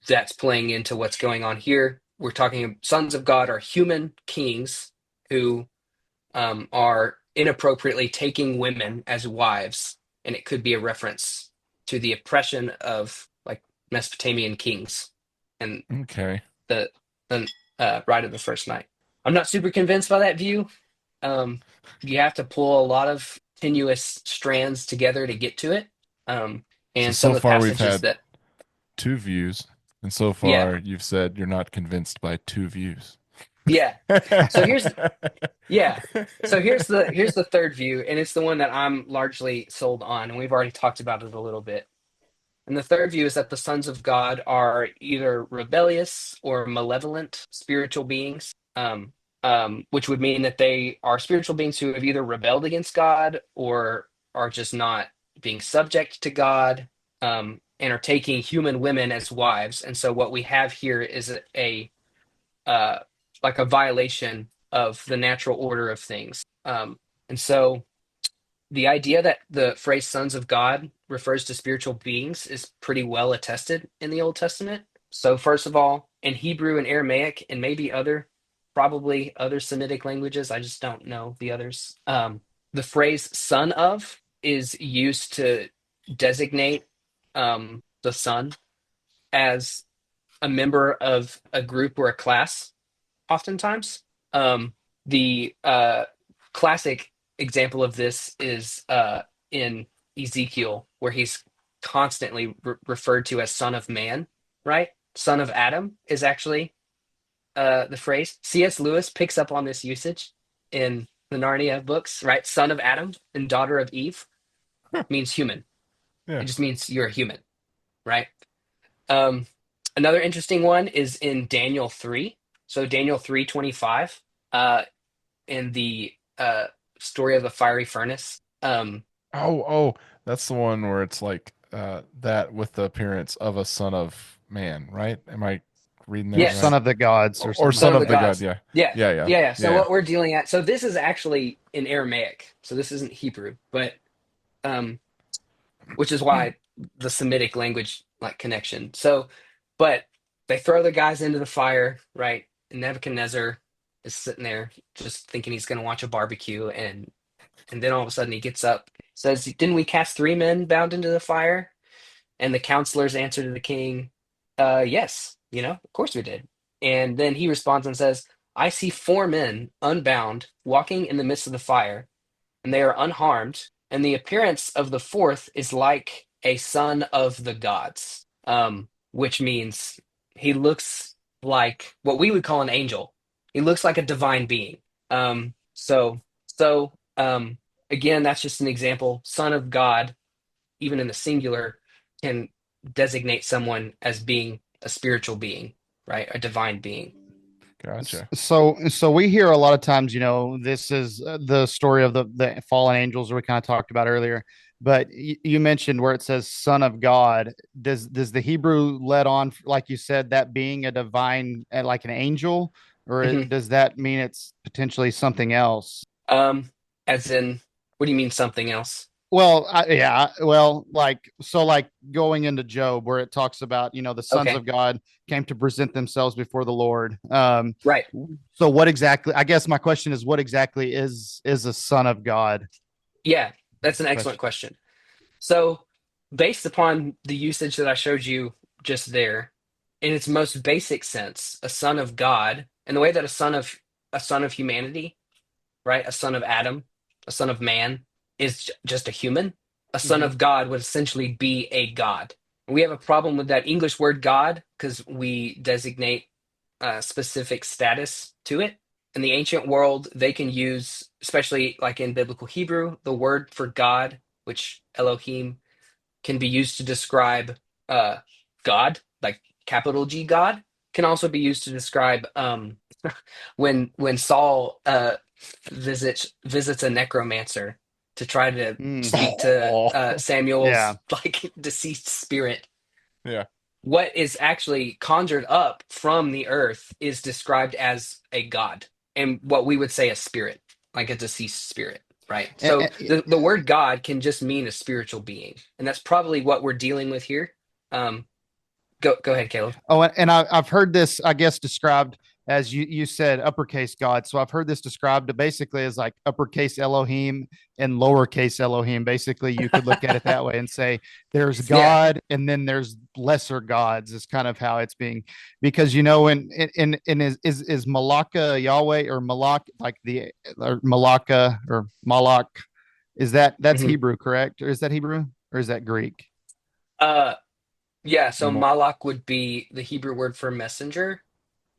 that's playing into what's going on here. We're talking sons of God are human kings who are inappropriately taking women as wives, and it could be a reference to the oppression of like Mesopotamian kings and Okay. the rite of the first night. I'm not super convinced by that view. You have to pull a lot of tenuous strands together to get to it. And some So of the far we've passages had that, two views, and so yeah, far you've said you're not convinced by two views. yeah. So yeah. So here's the third view, and it's the one that I'm largely sold on, and we've already talked about it a little bit. And the third view is that the sons of God are either rebellious or malevolent spiritual beings, which would mean that they are spiritual beings who have either rebelled against God or are just not being subject to God, and are taking human women as wives. And so what we have here is uh, like a violation of the natural order of things. And so the idea that the phrase sons of God refers to spiritual beings is pretty well attested in the Old Testament. So, first of all, in Hebrew and Aramaic, and maybe other probably other Semitic languages. I just don't know the others. The phrase "son of" is used to designate the son as a member of a group or a class, oftentimes. The classic example of this is in Ezekiel, where he's constantly referred to as son of man, right? Son of Adam is actually the phrase. C.S. Lewis picks up on this usage in the Narnia books, right? Son of Adam and daughter of Eve means human. Yeah. It just means you're a human, right? Um, Another interesting one is in Daniel 3. So Daniel 3:25, in the story of the fiery furnace. Oh, that's the one where it's like that with the appearance of a son of man, right? Am I reading that Yes. right? Son of the gods or Or something. son Son of of the the god, gods. yeah. Yeah. Yeah. Yeah. So Yeah. what we're dealing at, so this is actually in Aramaic. So this isn't Hebrew, but which is why the Semitic language like connection. So, but they throw the guys into the fire, right? And Nebuchadnezzar is sitting there just thinking he's going to watch a barbecue, and then all of a sudden he gets up, says, "Didn't we cast 3 men bound into the fire?" And the counselors answer to the king, "Yes, of course we did." And then he responds and says, "I see 4 men unbound walking in the midst of the fire, and they are unharmed, and the appearance of the fourth is like a son of the gods," which means he looks like what we would call an angel. He looks like a divine being. So again, that's just an example. Son of God, even in the singular, can designate someone as being a spiritual being, right? A divine being. Gotcha. So we hear a lot of times, this is the story of the fallen angels we kind of talked about earlier. But you mentioned where it says "son of God." Does the Hebrew let on, like you said, that being a divine, like an angel, or Mhm. does that mean it's potentially something else? As in, what do you mean something else? Well, yeah, well, like going into Job, where it talks about, the sons Okay, of God came to present themselves before the Lord. right. So what exactly? I guess my question is, what exactly is a son of God? Yeah, that's an excellent Question. question. So, based upon the usage that I showed you just there, in its most basic sense, a son of God, and the way that a son of humanity, right, a son of Adam, a son of man, is just a human. A son Mhm. of God would essentially be a god. We have a problem with that English word God because we designate specific status to it. In the ancient world, they can use, especially like in biblical Hebrew, the word for God, which Elohim, can be used to describe uh, God, like capital G God, can also be used to describe when Saul visits a necromancer to try to Mm. speak to Yeah. Samuel's like deceased spirit. Yeah. What is actually conjured up from the earth is described as a god, and what we would say a spirit, like a deceased spirit, right? And, So the word God can just mean a spiritual being, and that's probably what we're dealing with here. um go ahead, Caleb. and I've heard this, I guess, described as you said, uppercase God. So I've heard this described basically as like uppercase Elohim and lowercase Elohim. Basically, you could look at it that way and say there's Yeah. God and then there's lesser gods. Is kind of how it's being, because in is Malaka Yahweh or Malak, like the or Malaka or Malak? That's Mhm. Hebrew, correct? Or is that Hebrew or is that Greek? uh yeah, so Mo- malak would be the Hebrew word for messenger.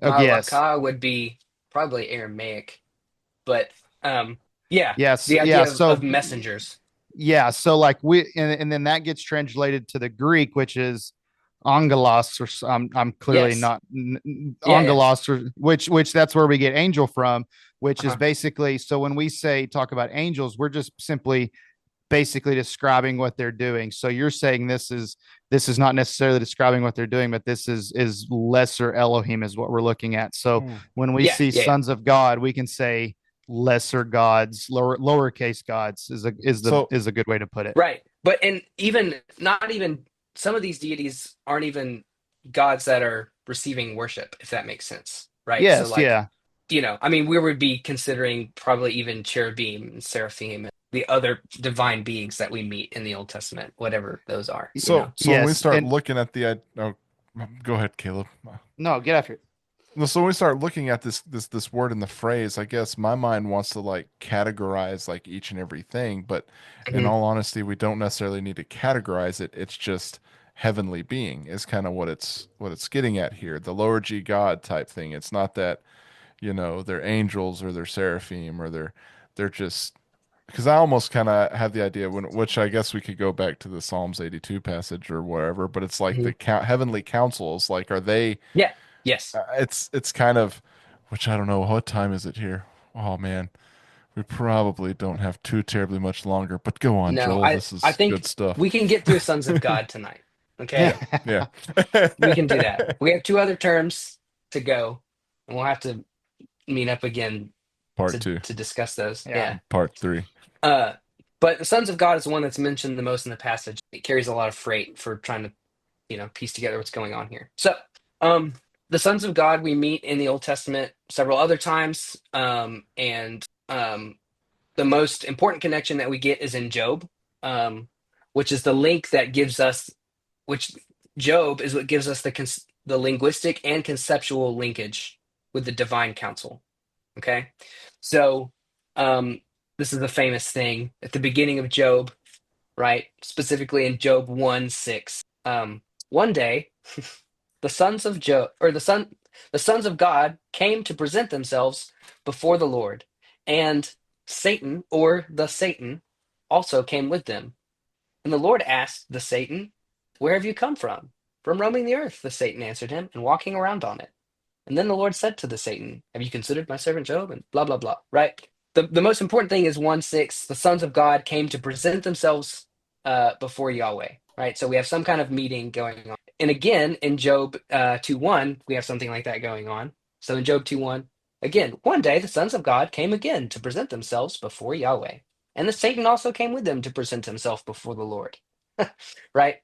Oh, yes. Malaka would be probably Aramaic, but yeah, Yes. the Yeah. idea of So messengers. yeah, so like and then that gets translated to the Greek, which is angelos, I'm clearly Yes. not Yeah, yeah. angelos, or which that's where we get angel from, which is Uh-huh. basically, so when we say talk about angels, we're just simply basically describing what they're doing. So you're saying this is not necessarily describing what they're doing, but this is lesser Elohim is what we're looking at. So Hmm. when we Yeah, see yeah, yeah. sons of God, we can say lesser gods, lowercase gods So is a good way to put it. Right. But and even not even some of these deities aren't even gods that are receiving worship, if that makes sense. Right. So Yes, like yeah. I mean, we would be considering probably even cherubim and seraphim, and the other divine beings that we meet in the Old Testament, whatever those are. So when we Yes, start and looking at oh, go ahead, Caleb. no, get after it. No, so when we start looking at this word and the phrase, I guess my mind wants to like categorize like each and everything, but in Mhm. all honesty, we don't necessarily need to categorize it. It's just heavenly being is kind of what it's getting at here. The lower G God type thing. It's not that, they're angels or they're seraphim or they're just because I almost kind of have the idea which I guess we could go back to the Psalms 82 passage or whatever, but it's like the Mhm. heavenly councils, like are they Yeah. Yes. it's kind of, which I don't know, what time is it here? Oh man, we probably don't have too terribly much longer, but go on, No, Joel. This I is good think stuff. we can get through sons of God tonight. Okay, Yeah. we can do that. We have two other terms to go, and we'll have to meet up again Part to two, discuss those. Yeah. Yeah. part three. Uh, but the sons of God is the one that's mentioned the most in the passage. It carries a lot of freight for trying to, piece together what's going on here. So, um, the sons of God we meet in the Old Testament several other times, and the most important connection that we get is in Job, um, which is the link that gives us, which Job is what gives us the linguistic and conceptual linkage with the divine counsel. Okay, so um, this is a famous thing at the beginning of Job, right? Specifically in Job 1:6. One day, the sons of Job or the sons of God came to present themselves before the Lord, and Satan or the Satan also came with them. And the Lord asked the Satan, "Where have you come from?" "From roaming the earth," the Satan answered him, "and walking around on it." And then the Lord said to the Satan, "Have you considered my servant Job?" And blah blah blah. Right. The most important thing is 1:6. The sons of God came to present themselves before Yahweh. Right. So we have some kind of meeting going on. And again in Job 2:1, we have something like that going on. So in Job 2:1, again, one day the sons of God came again to present themselves before Yahweh, and the Satan also came with them to present himself before the Lord. Right.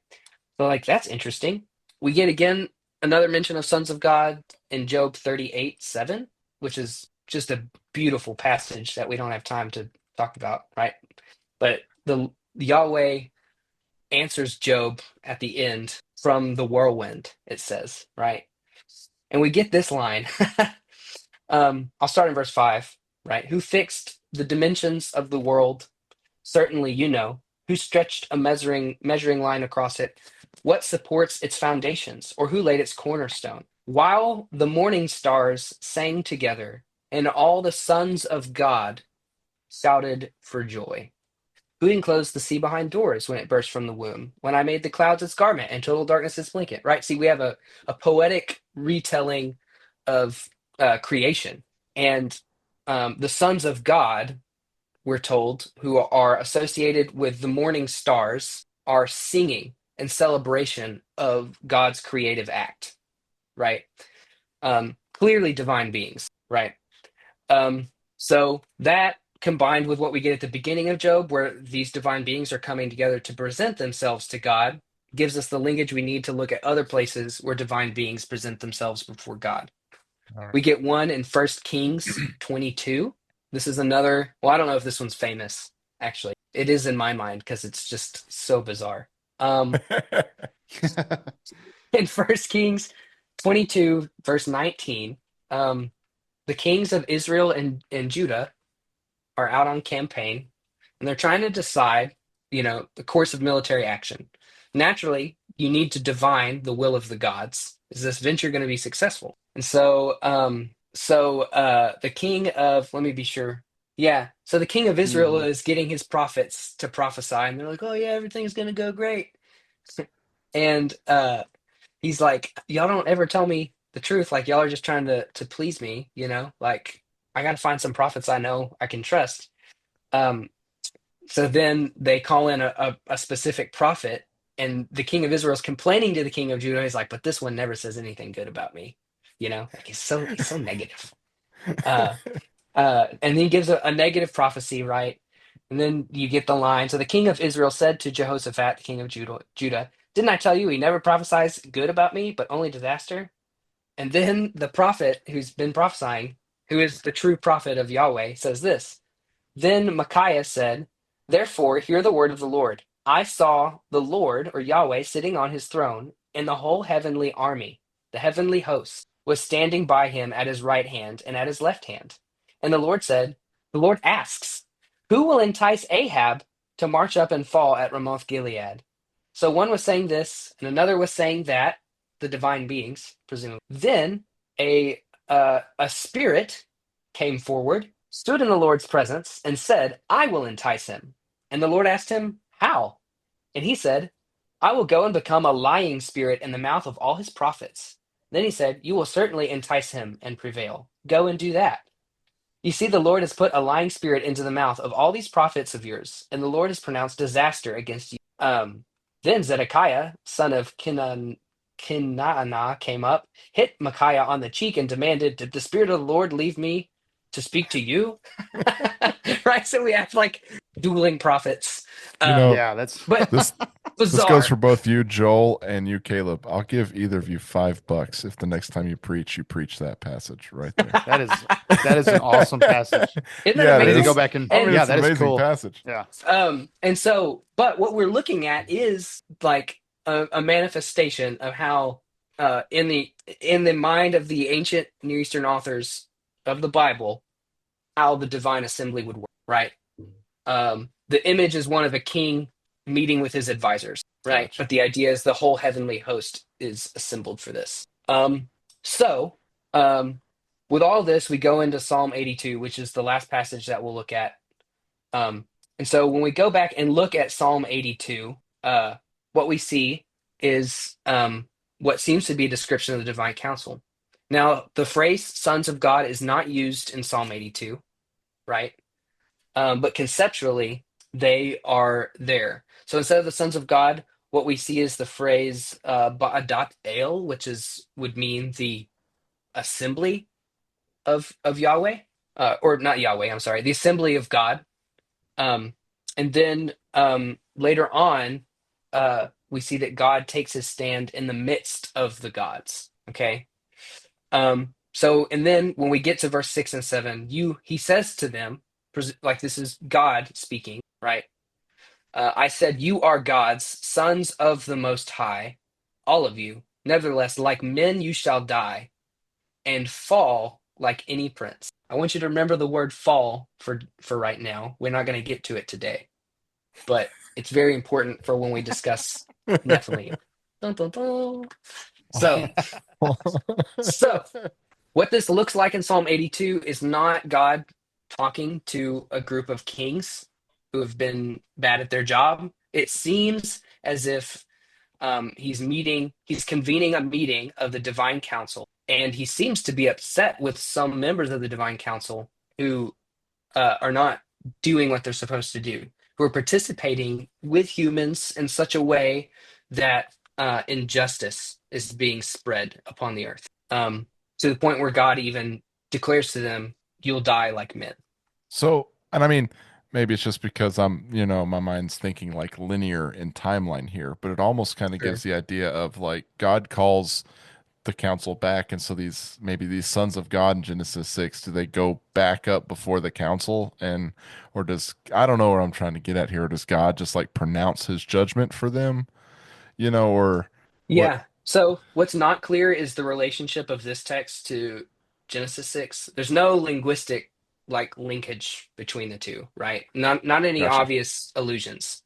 So like that's interesting. We get again another mention of sons of God in Job 38:7, which is just a beautiful passage that we don't have time to talk about, right? But the Yahweh answers Job at the end from the whirlwind, it says, right? And we get this line. I'll start in verse 5, right? Who fixed the dimensions of the world? Certainly you know. Who stretched a measuring line across it? What supports its foundations, or who laid its cornerstone? While the morning stars sang together, and all the sons of God shouted for joy. Who enclosed the sea behind doors when it burst from the womb? When I made the clouds its garment and total darkness its blanket. Right? See, we have a poetic retelling of creation. And the sons of God, we're told, who are associated with the morning stars, are singing in celebration of God's creative act, right? Clearly divine beings, right? So that combined with what we get at the beginning of Job, where these divine beings are coming together to present themselves to God, gives us the linkage we need to look at other places where divine beings present themselves before God. All right. We get one in 1 Kings 22. This is another, well, I don't know if this one's famous, actually. It is in my mind because it's just so bizarre. In 1 Kings 22, verse 19, the kings of Israel and Judah are out on campaign, and they're trying to decide, the course of military action. Naturally, you need to divine the will of the gods. Is this venture going to be successful? And so the king of, let me be sure. Yeah. So the king of Israel is getting his prophets to prophesy, and they're like, "Oh yeah, everything's going to go great." And he's like, "Y'all don't ever tell me the truth. Like y'all are just trying to please me, Like I got to find some prophets I know I can trust." Um, so then they call in a specific prophet, and the king of Israel is complaining to the king of Judah. He's like, "But this one never says anything good about me." Like he's so negative. Uh, and he gives a negative prophecy, right? And then you get the line. So the king of Israel said to Jehoshaphat, the king of Judah, "Didn't I tell you he never prophesies good about me, but only disaster?" And then the prophet who's been prophesying who is the true prophet of Yahweh, says this. Then Micaiah said, therefore, hear the word of the Lord. I saw the Lord, or Yahweh, sitting on his throne, and the whole heavenly army, the heavenly host, was standing by him at his right hand and at his left hand. And the Lord said, the Lord asks, who will entice Ahab to march up and fall at Ramoth Gilead? So one was saying this, and another was saying that, the divine beings, presumably. Then a spirit came forward, stood in the Lord's presence, and said, I will entice him. And the Lord asked him, how? And he said, I will go and become a lying spirit in the mouth of all his prophets. Then he said, you will certainly entice him and prevail. Go and do that. You see, the Lord has put a lying spirit into the mouth of all these prophets of yours, and the Lord has pronounced disaster against you. Then Zedekiah, son of Kenaanah, came up, hit Micaiah on the cheek, and demanded, did the Spirit of the Lord leave me to speak to you? Right? So we have like dueling prophets. Yeah, that's But This bizarre. goes for both you, Joel, and you, Caleb. I'll give either of you $5 if the next time you preach that passage right there. that is an awesome passage. Isn't that Yeah, I need to amazing? go back and And- yeah, it's that an is amazing cool. passage. Yeah. And so, but what we're looking at is like a manifestation of how, in the mind of the ancient Near Eastern authors of the Bible, how the divine assembly would work. Right. The image is one of a king meeting with his advisors. Right. Gotcha. But the idea is the whole heavenly host is assembled for this. So, with all this, we go into Psalm 82, which is the last passage that we'll look at. And so when we go back and look at Psalm 82, what we see is what seems to be a description of the divine council. Now, the phrase sons of God is not used in Psalm 82, right? But conceptually, they are there. So instead of the sons of God, what we see is the phrase Ba'adat El, which would mean the assembly of Yahweh, or not Yahweh, I'm sorry, the assembly of God. And then later on, we see that God takes his stand in the midst of the gods. Okay. So, and then when we get to verse 6 and 7, he says to them, like this is God speaking, right? I said, you are gods, sons of the Most High, all of you. Nevertheless, like men, you shall die and fall like any prince. I want you to remember the word fall for right now. We're not going to get to it today, but it's very important for when we discuss Nephilim. Dun, dun, dun. So what this looks like in Psalm 82 is not God talking to a group of kings who have been bad at their job. It seems as if he's convening a meeting of the divine council, and he seems to be upset with some members of the divine council who are not doing what they're supposed to do, who are participating with humans in such a way that injustice is being spread upon the earth, to the point where God even declares to them, you'll die like men. So, and I mean, maybe it's just because my mind's thinking like linear in timeline here, but it almost kind of Sure. gives the idea of like God calls the council back, and so these sons of God in Genesis 6, do they go back up before the council, or I don't know what I'm trying to get at here, or does God just like pronounce his judgment for them, or what? Yeah. So what's not clear is the relationship of this text to Genesis 6. There's no linguistic like linkage between the two, right? Not any Gotcha. obvious allusions.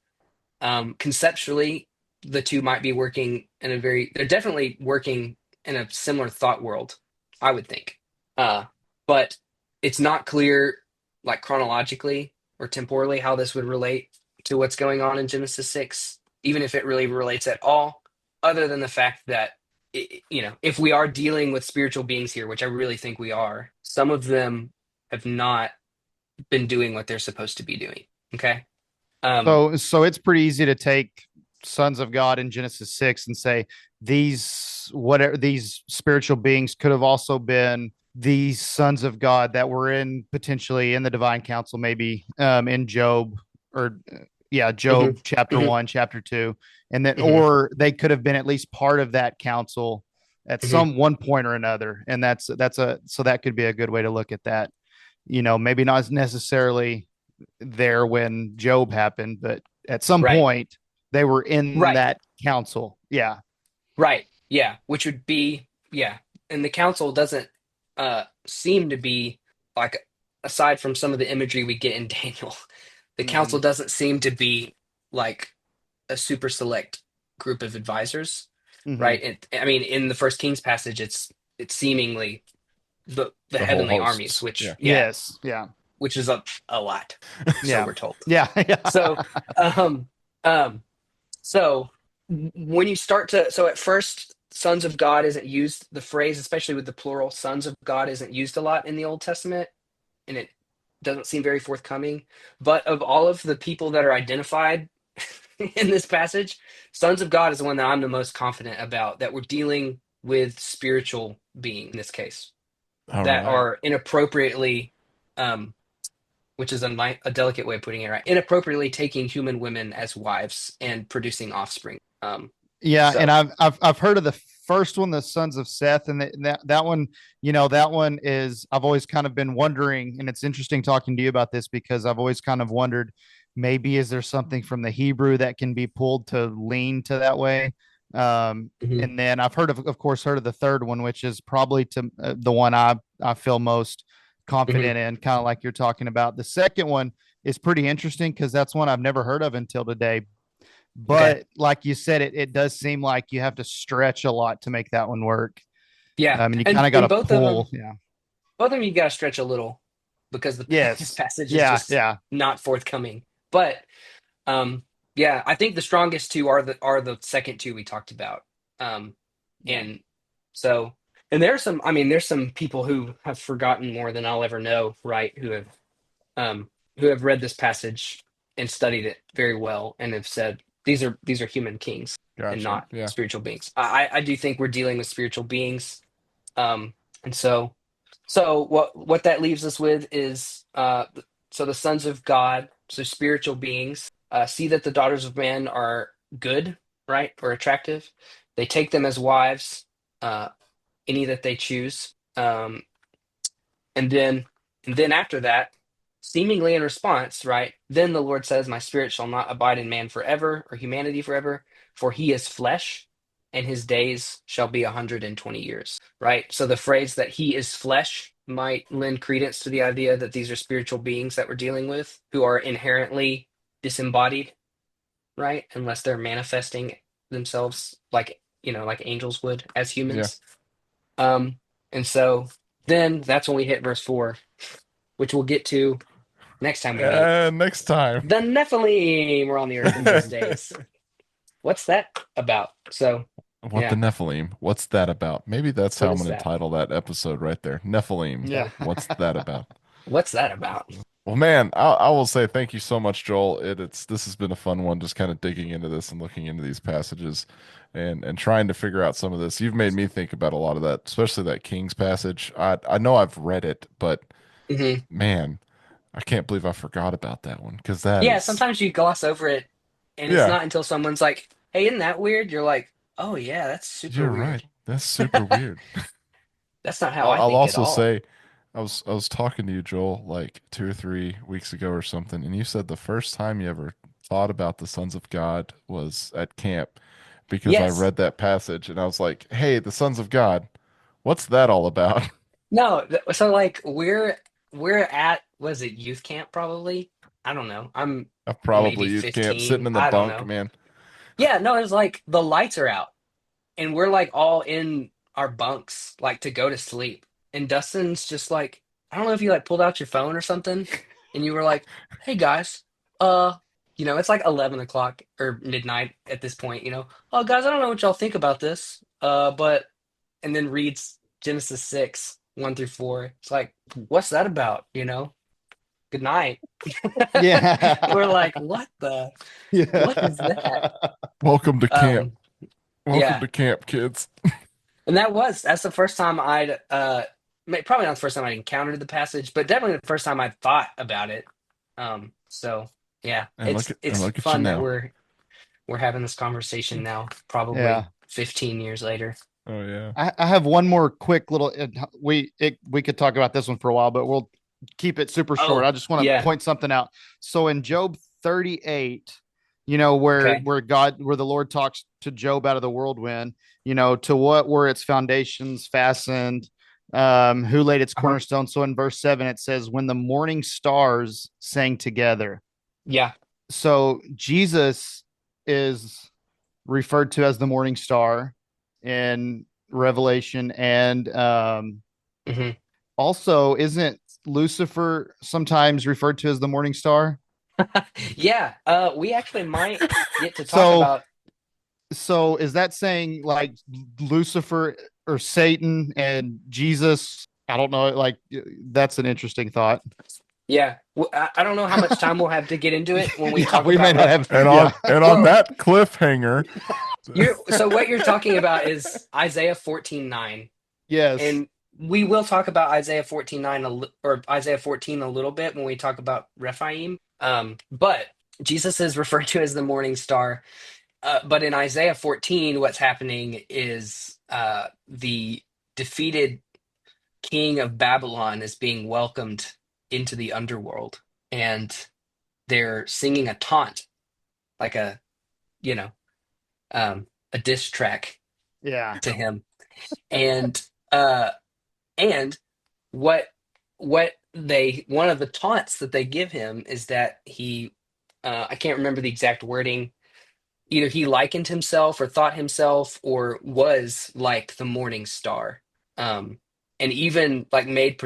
Conceptually, the two might be working they're definitely working in a similar thought world, I would think. But it's not clear, like chronologically or temporally, how this would relate to what's going on in Genesis 6, even if it really relates at all, other than the fact that, if we are dealing with spiritual beings here, which I really think we are, some of them have not been doing what they're supposed to be doing. Okay. So it's pretty easy to take sons of God in Genesis 6 and say these spiritual beings could have also been these sons of God that were potentially in the divine council, maybe in Job Job chapter 1, chapter 2, and then or they could have been at least part of that council at Mhm. some one point or another. And so that could be a good way to look at that. Maybe not necessarily there when Job happened, but at some Right. point they were in Right. that council. Yeah. Right. Yeah. Which would be, yeah. And the council doesn't seem to be like, aside from some of the imagery we get in Daniel, the council Mhm. doesn't seem to be like a super select group of advisors, Mhm. right? I mean, in the First Kings passage, it's seemingly the The whole heavenly hosts. armies, which Yeah. yeah, Yes. Yeah. which is a lot, so Yeah. we're told. Yeah. So, um, um, so when you start to, so at first, sons of God isn't used. The phrase, especially with the plural, sons of God, isn't used a lot in the Old Testament, and it doesn't seem very forthcoming. But of all of the people that are identified in this passage, sons of God is the one that I'm the most confident about, that we're dealing with spiritual beings in this case All that right. are inappropriately, um, which is a delicate way of putting it, right? Inappropriately taking human women as wives and producing offspring. Yeah, and So I've heard of the first one, the Sons of Seth, and that one, that one is I've always kind of been wondering, and it's interesting talking to you about this because I've always kind of wondered, maybe is there something from the Hebrew that can be pulled to lean to that way? mhm, And then I've of course, heard of the third one, which is probably to the one I feel most mhm, confident in, kind of like you're talking about. The second one is pretty interesting because that's one I've never heard of until today, okay, but like you said, it does seem like you have to stretch a lot to make that one work. yeah, And you kind and of got in to pull. Yeah. both of them, you got to stretch a little because this Yes. passage is Yeah. just Yeah. not forthcoming. But um, yeah, I think the strongest two are the second two we talked about. Um, Yeah. and so, and there's some, I mean, there's some people who have forgotten more than I'll ever know, right? Who have read this passage and studied it very well and have said these are human kings and Gotcha. not Yeah. spiritual beings. I do think we're dealing with spiritual beings. And so what that leaves us with is so the sons of God, so spiritual beings, see that the daughters of man are good, right, or attractive. They take them as wives, uh, any that they choose, and then after that, seemingly in response, right, then the Lord says, "My spirit shall not abide in man forever, or humanity forever, for he is flesh, and his days shall be 120 years." Right? So the phrase that he is flesh might lend credence to the idea that these are spiritual beings that we're dealing with who are inherently disembodied, right? Unless they're manifesting themselves like, like angels would as Yeah. humans. Um, and so then that's when we hit verse 4, which we'll get to next time we meet. Next time. The Nephilim were on the earth in those days. What's that about? So, What the yeah, Nephilim? What's that about? Maybe that's what how I'm is going to that? title that episode right there. Nephilim. Yeah. What's that about? What's that about? Well, man, I will say thank you so much, Joel. This has been a fun one, just kind of digging into this and looking into these passages, and trying to figure out some of this. You've made me think about a lot of that, especially that King's passage. I know I've read it, but Hmm. man, I can't believe I forgot about that one because that Yeah, is, sometimes you gloss over it, and it's yeah, not until someone's like, "Hey, isn't that weird?" You're like, "Oh yeah, that's super you're right. weird." That's super weird. That's not how I'll, I I'll think at also all. say, I was talking to you, Joel, like 2 or 3 weeks ago or something, and you said the first time you ever thought about the sons of God was at camp because I Yes. read that passage and I was like, hey, the sons of God, what's that all about? No. So like we're at, was it youth camp probably? I don't know. I'm Probably maybe youth camp, sitting 15. in the I don't bunk, know. man. Yeah, no, it's like the lights are out and we're like all in our bunks like to go to sleep. And Dustin's just like, I don't know if you like pulled out your phone or something and you were like, "Hey guys, uh, it's like 11 o'clock or midnight at this point, Oh guys, I don't know what y'all think about this. But and then reads Genesis 6, 1 through 4. It's like, what's that about? Good night. We're Yeah. like, what is that? Yeah. Welcome to camp. Um, Welcome yeah. to camp, kids. And that's the first time I'd probably not the first time I encountered the passage, but definitely the first time I thought about it. So yeah, And it's look at you fun that now. we're having this conversation now, probably Yeah. 15 years later. Oh yeah. I have one more quick little. We could talk about this one for a while, but we'll keep it super short. Oh, I just want to yeah. point something out. So in Job 38, you know, where Okay. where the Lord talks to Job out of the whirlwind, you know, to what were its foundations fastened, who laid its Uh-huh. cornerstone. So in verse 7 it says, when the morning stars sang together. Yeah. So Jesus is referred to as the morning star in Revelation, and hmm also isn't Lucifer sometimes referred to as the morning star? Yeah. We actually might get to talk So about. so is that saying like Lucifer or Satan and Jesus? I don't know. Like that's an interesting thought. Yeah. I don't know how much time we'll have to get into it when we Yeah, talk we may about not what have. And Yeah, on Well, that cliffhanger, so what you're talking about is Isaiah 14:9, yes, and we will talk about Isaiah 14:9 or Isaiah 14 a little bit when we talk about Rephaim. But Jesus is referred to as the morning star. But in Isaiah 14, what's happening is the defeated king of Babylon is being welcomed into the underworld, and they're singing a taunt, like you know, a diss track yeah, to him. And uh, and what one of the taunts that they give him is that I can't remember the exact wording. Either he likened himself or thought himself or was like the morning star, and even like made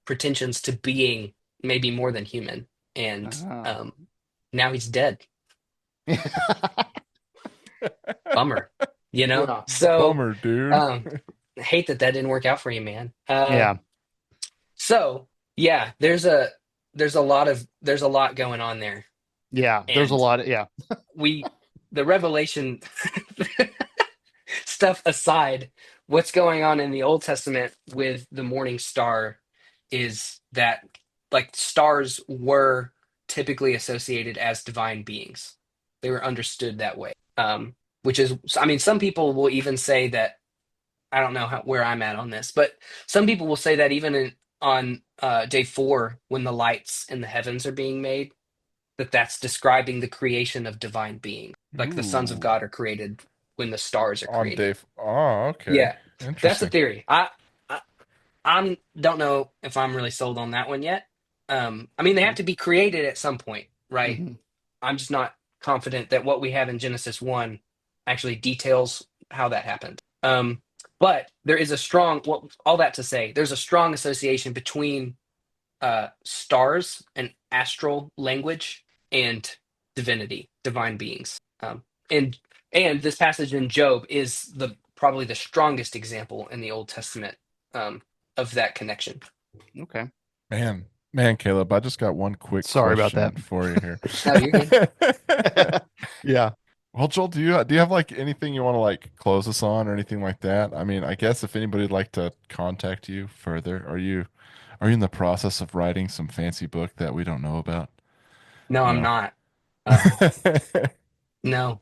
pretensions to being maybe more than human, and uh-huh. now he's dead. Bummer, Yeah, so bummer, dude. um hate that didn't work out for you, man. yeah, So yeah, there's a lot going on there, yeah. There's a and lot of yeah. we the revelation stuff aside, what's going on in the Old Testament with the morning star is that like stars were typically associated as divine beings. They were understood that way. Which is, I mean, some people will even say that, I don't know where I'm at on this, but some people will say that even on day 4, when the lights in the heavens are being made, that's describing the creation of divine beings. Like the sons of Ooh, God are created when the stars are on created. Dave. Oh, okay. Yeah, that's a Interesting. theory. I I'm don't know if I'm really sold on that one yet. I mean, they have to be created at some point, right? Mhm. I'm just not confident that what we have in Genesis 1 actually details how that happened. But there is a strong, well, all that to say, there's a strong association between stars and astral language and divinity, divine beings. And this passage in Job is probably the strongest example in the Old Testament, of that connection. Okay. Man, Caleb, I just got one quick Sorry about question that. for you here. No, you're good. Yeah. Well, Joel, do you have like anything you want to like close us on or anything like that? I mean, I guess if anybody'd like to contact you further, are you in the process of writing some fancy book that we don't know about? No, I'm No. not. Um, no,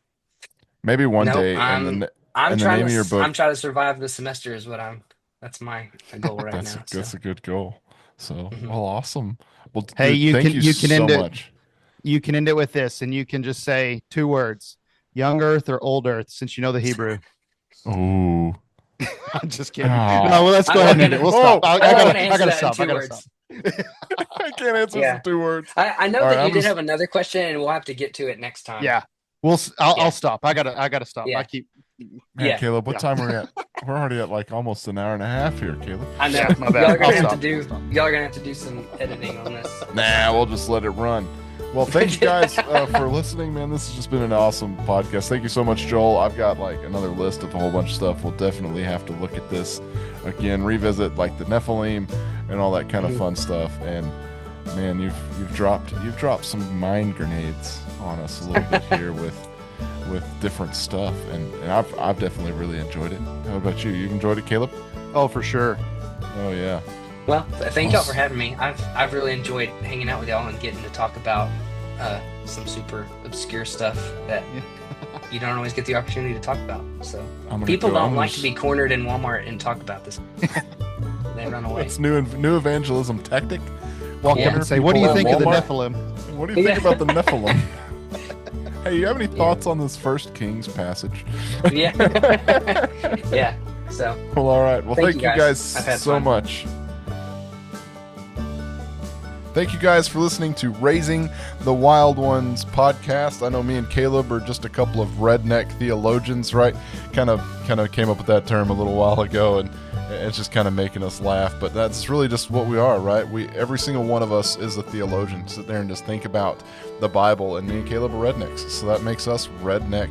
Maybe one no, day, and I'm the trying name of your I'm book. trying to survive the semester is what that's my goal right now. So, That's a good goal. So, mhm. well, awesome. Well, Hey, dude, thank you you can so end it much. you can end it with this, and you can just say 2 words: young Earth or old Earth, since you know the Hebrew. Ooh. I'm just kidding. No, Oh. well, let's I go ahead and wasn't end it. gonna We'll Whoa, stop. I wasn't whoa. gonna I answer gotta that in stop. I two gotta stop. words. I can't answer some Yeah, 2 words. I know All right, that you I'm did just have another question, and we'll have to get to it next time. Yeah. I'll Yeah, stop. I gotta stop. I yeah, keep. man, yeah. Caleb, what Yeah. time are we at? We're already at like almost an hour and a half here, Caleb. I know. Yeah. My Y'all bad. are gonna I'll have to stop. do. I'll stop. Y'all are gonna have to do some editing on this. Nah, we'll just let it run. Well, thank you guys for listening, man. This has just been an awesome podcast. Thank you so much, Joel. I've got like another list of a whole bunch of stuff. We'll definitely have to look at this again, revisit like the Nephilim and all that kind of fun stuff. And man, you've dropped some mind grenades on us a little bit here with different stuff, and I've definitely really enjoyed it. How about you? You enjoyed it, Caleb? Oh, for sure. Oh yeah. Well, thank y'all for having me. I've really enjoyed hanging out with y'all and getting to talk about some super obscure stuff that you don't always get the opportunity to talk about. So people don't like to be cornered in Walmart and talk about this. They run away. It's new evangelism tactic. And say, what do you think of the Nephilim? What do you think about the Nephilim? Hey, you have any thoughts on this First Kings passage? Yeah. Yeah. So. Well, all right. Well, thank you guys so fun. much. Thank you guys for listening to Raising the Wild Ones podcast. I know me and Caleb are just a couple of redneck theologians, right? Kind of came up with that term a little while ago, and it's just kind of making us laugh. But that's really just what we are, right? Every single one of us is a theologian. Sit there and just think about the Bible, and me and Caleb are rednecks, so that makes us redneck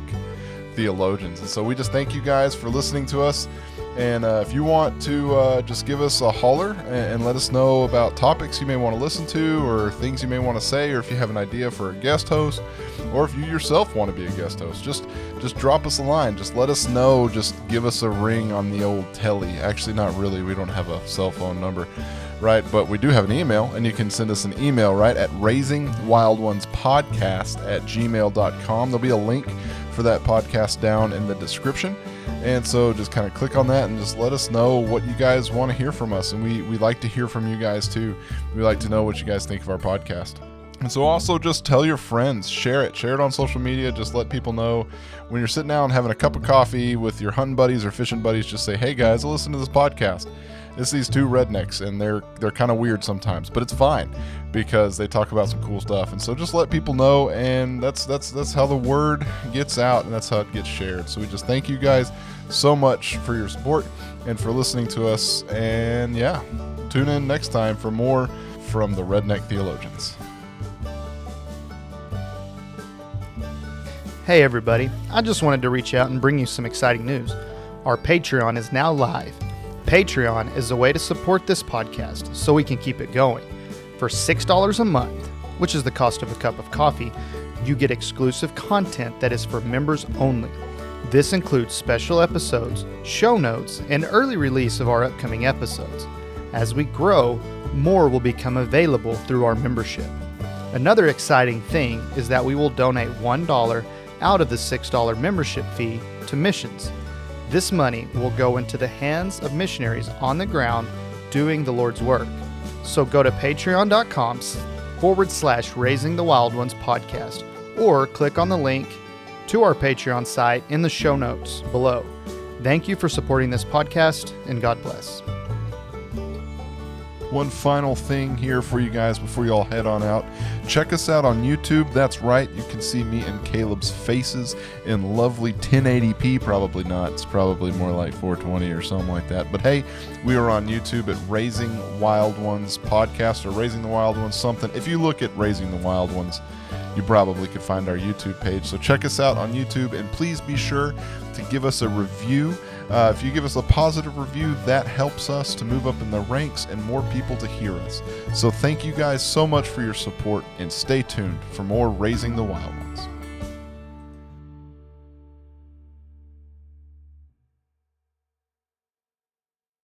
theologians. And so we just thank you guys for listening to us. And if you want to just give us a holler and let us know about topics you may want to listen to, or things you may want to say, or if you have an idea for a guest host, or if you yourself want to be a guest host, just drop us a line. Just let us know. Just give us a ring on the old telly. Actually, not really. We don't have a cell phone number, right? But we do have an email, and you can send us an email, right, at raisingwildonespodcast@gmail.com. There'll be a link for that podcast down in the description. And so just kind of click on that and just let us know what you guys want to hear from us. And we like to hear from you guys too. We like to know what you guys think of our podcast. And so also just tell your friends, share it on social media. Just let people know when you're sitting down having a cup of coffee with your hunting buddies or fishing buddies, just say, hey guys, listen to this podcast. It's these two rednecks, and they're kind of weird sometimes, but it's fine because they talk about some cool stuff. And so just let people know, and that's how the word gets out, and that's how it gets shared. So we just thank you guys so much for your support and for listening to us. And yeah, tune in next time for more from the Redneck Theologians. Hey everybody, I just wanted to reach out and bring you some exciting news. Our Patreon is now live. Patreon is a way to support this podcast so we can keep it going. For $6 a month, which is the cost of a cup of coffee, you get exclusive content that is for members only. This includes special episodes, show notes, and early release of our upcoming episodes. As we grow, more will become available through our membership. Another exciting thing is that we will donate $1 out of the $6 membership fee to missions. This money will go into the hands of missionaries on the ground doing the Lord's work. So go to patreon.com/Raising the Wild Ones podcast, or click on the link to our Patreon site in the show notes below. Thank you for supporting this podcast, and God bless. One final thing here for you guys before you all head on out. Check us out on YouTube. That's right. You can see me and Caleb's faces in lovely 1080p. Probably not. It's probably more like 420 or something like that. But hey, we are on YouTube at Raising Wild Ones Podcast, or Raising the Wild Ones something. If you look at Raising the Wild Ones, you probably could find our YouTube page. So check us out on YouTube, and please be sure to give us a review. If you give us a positive review, that helps us to move up in the ranks and more people to hear us. So thank you guys so much for your support, and stay tuned for more Raising the Wild Ones.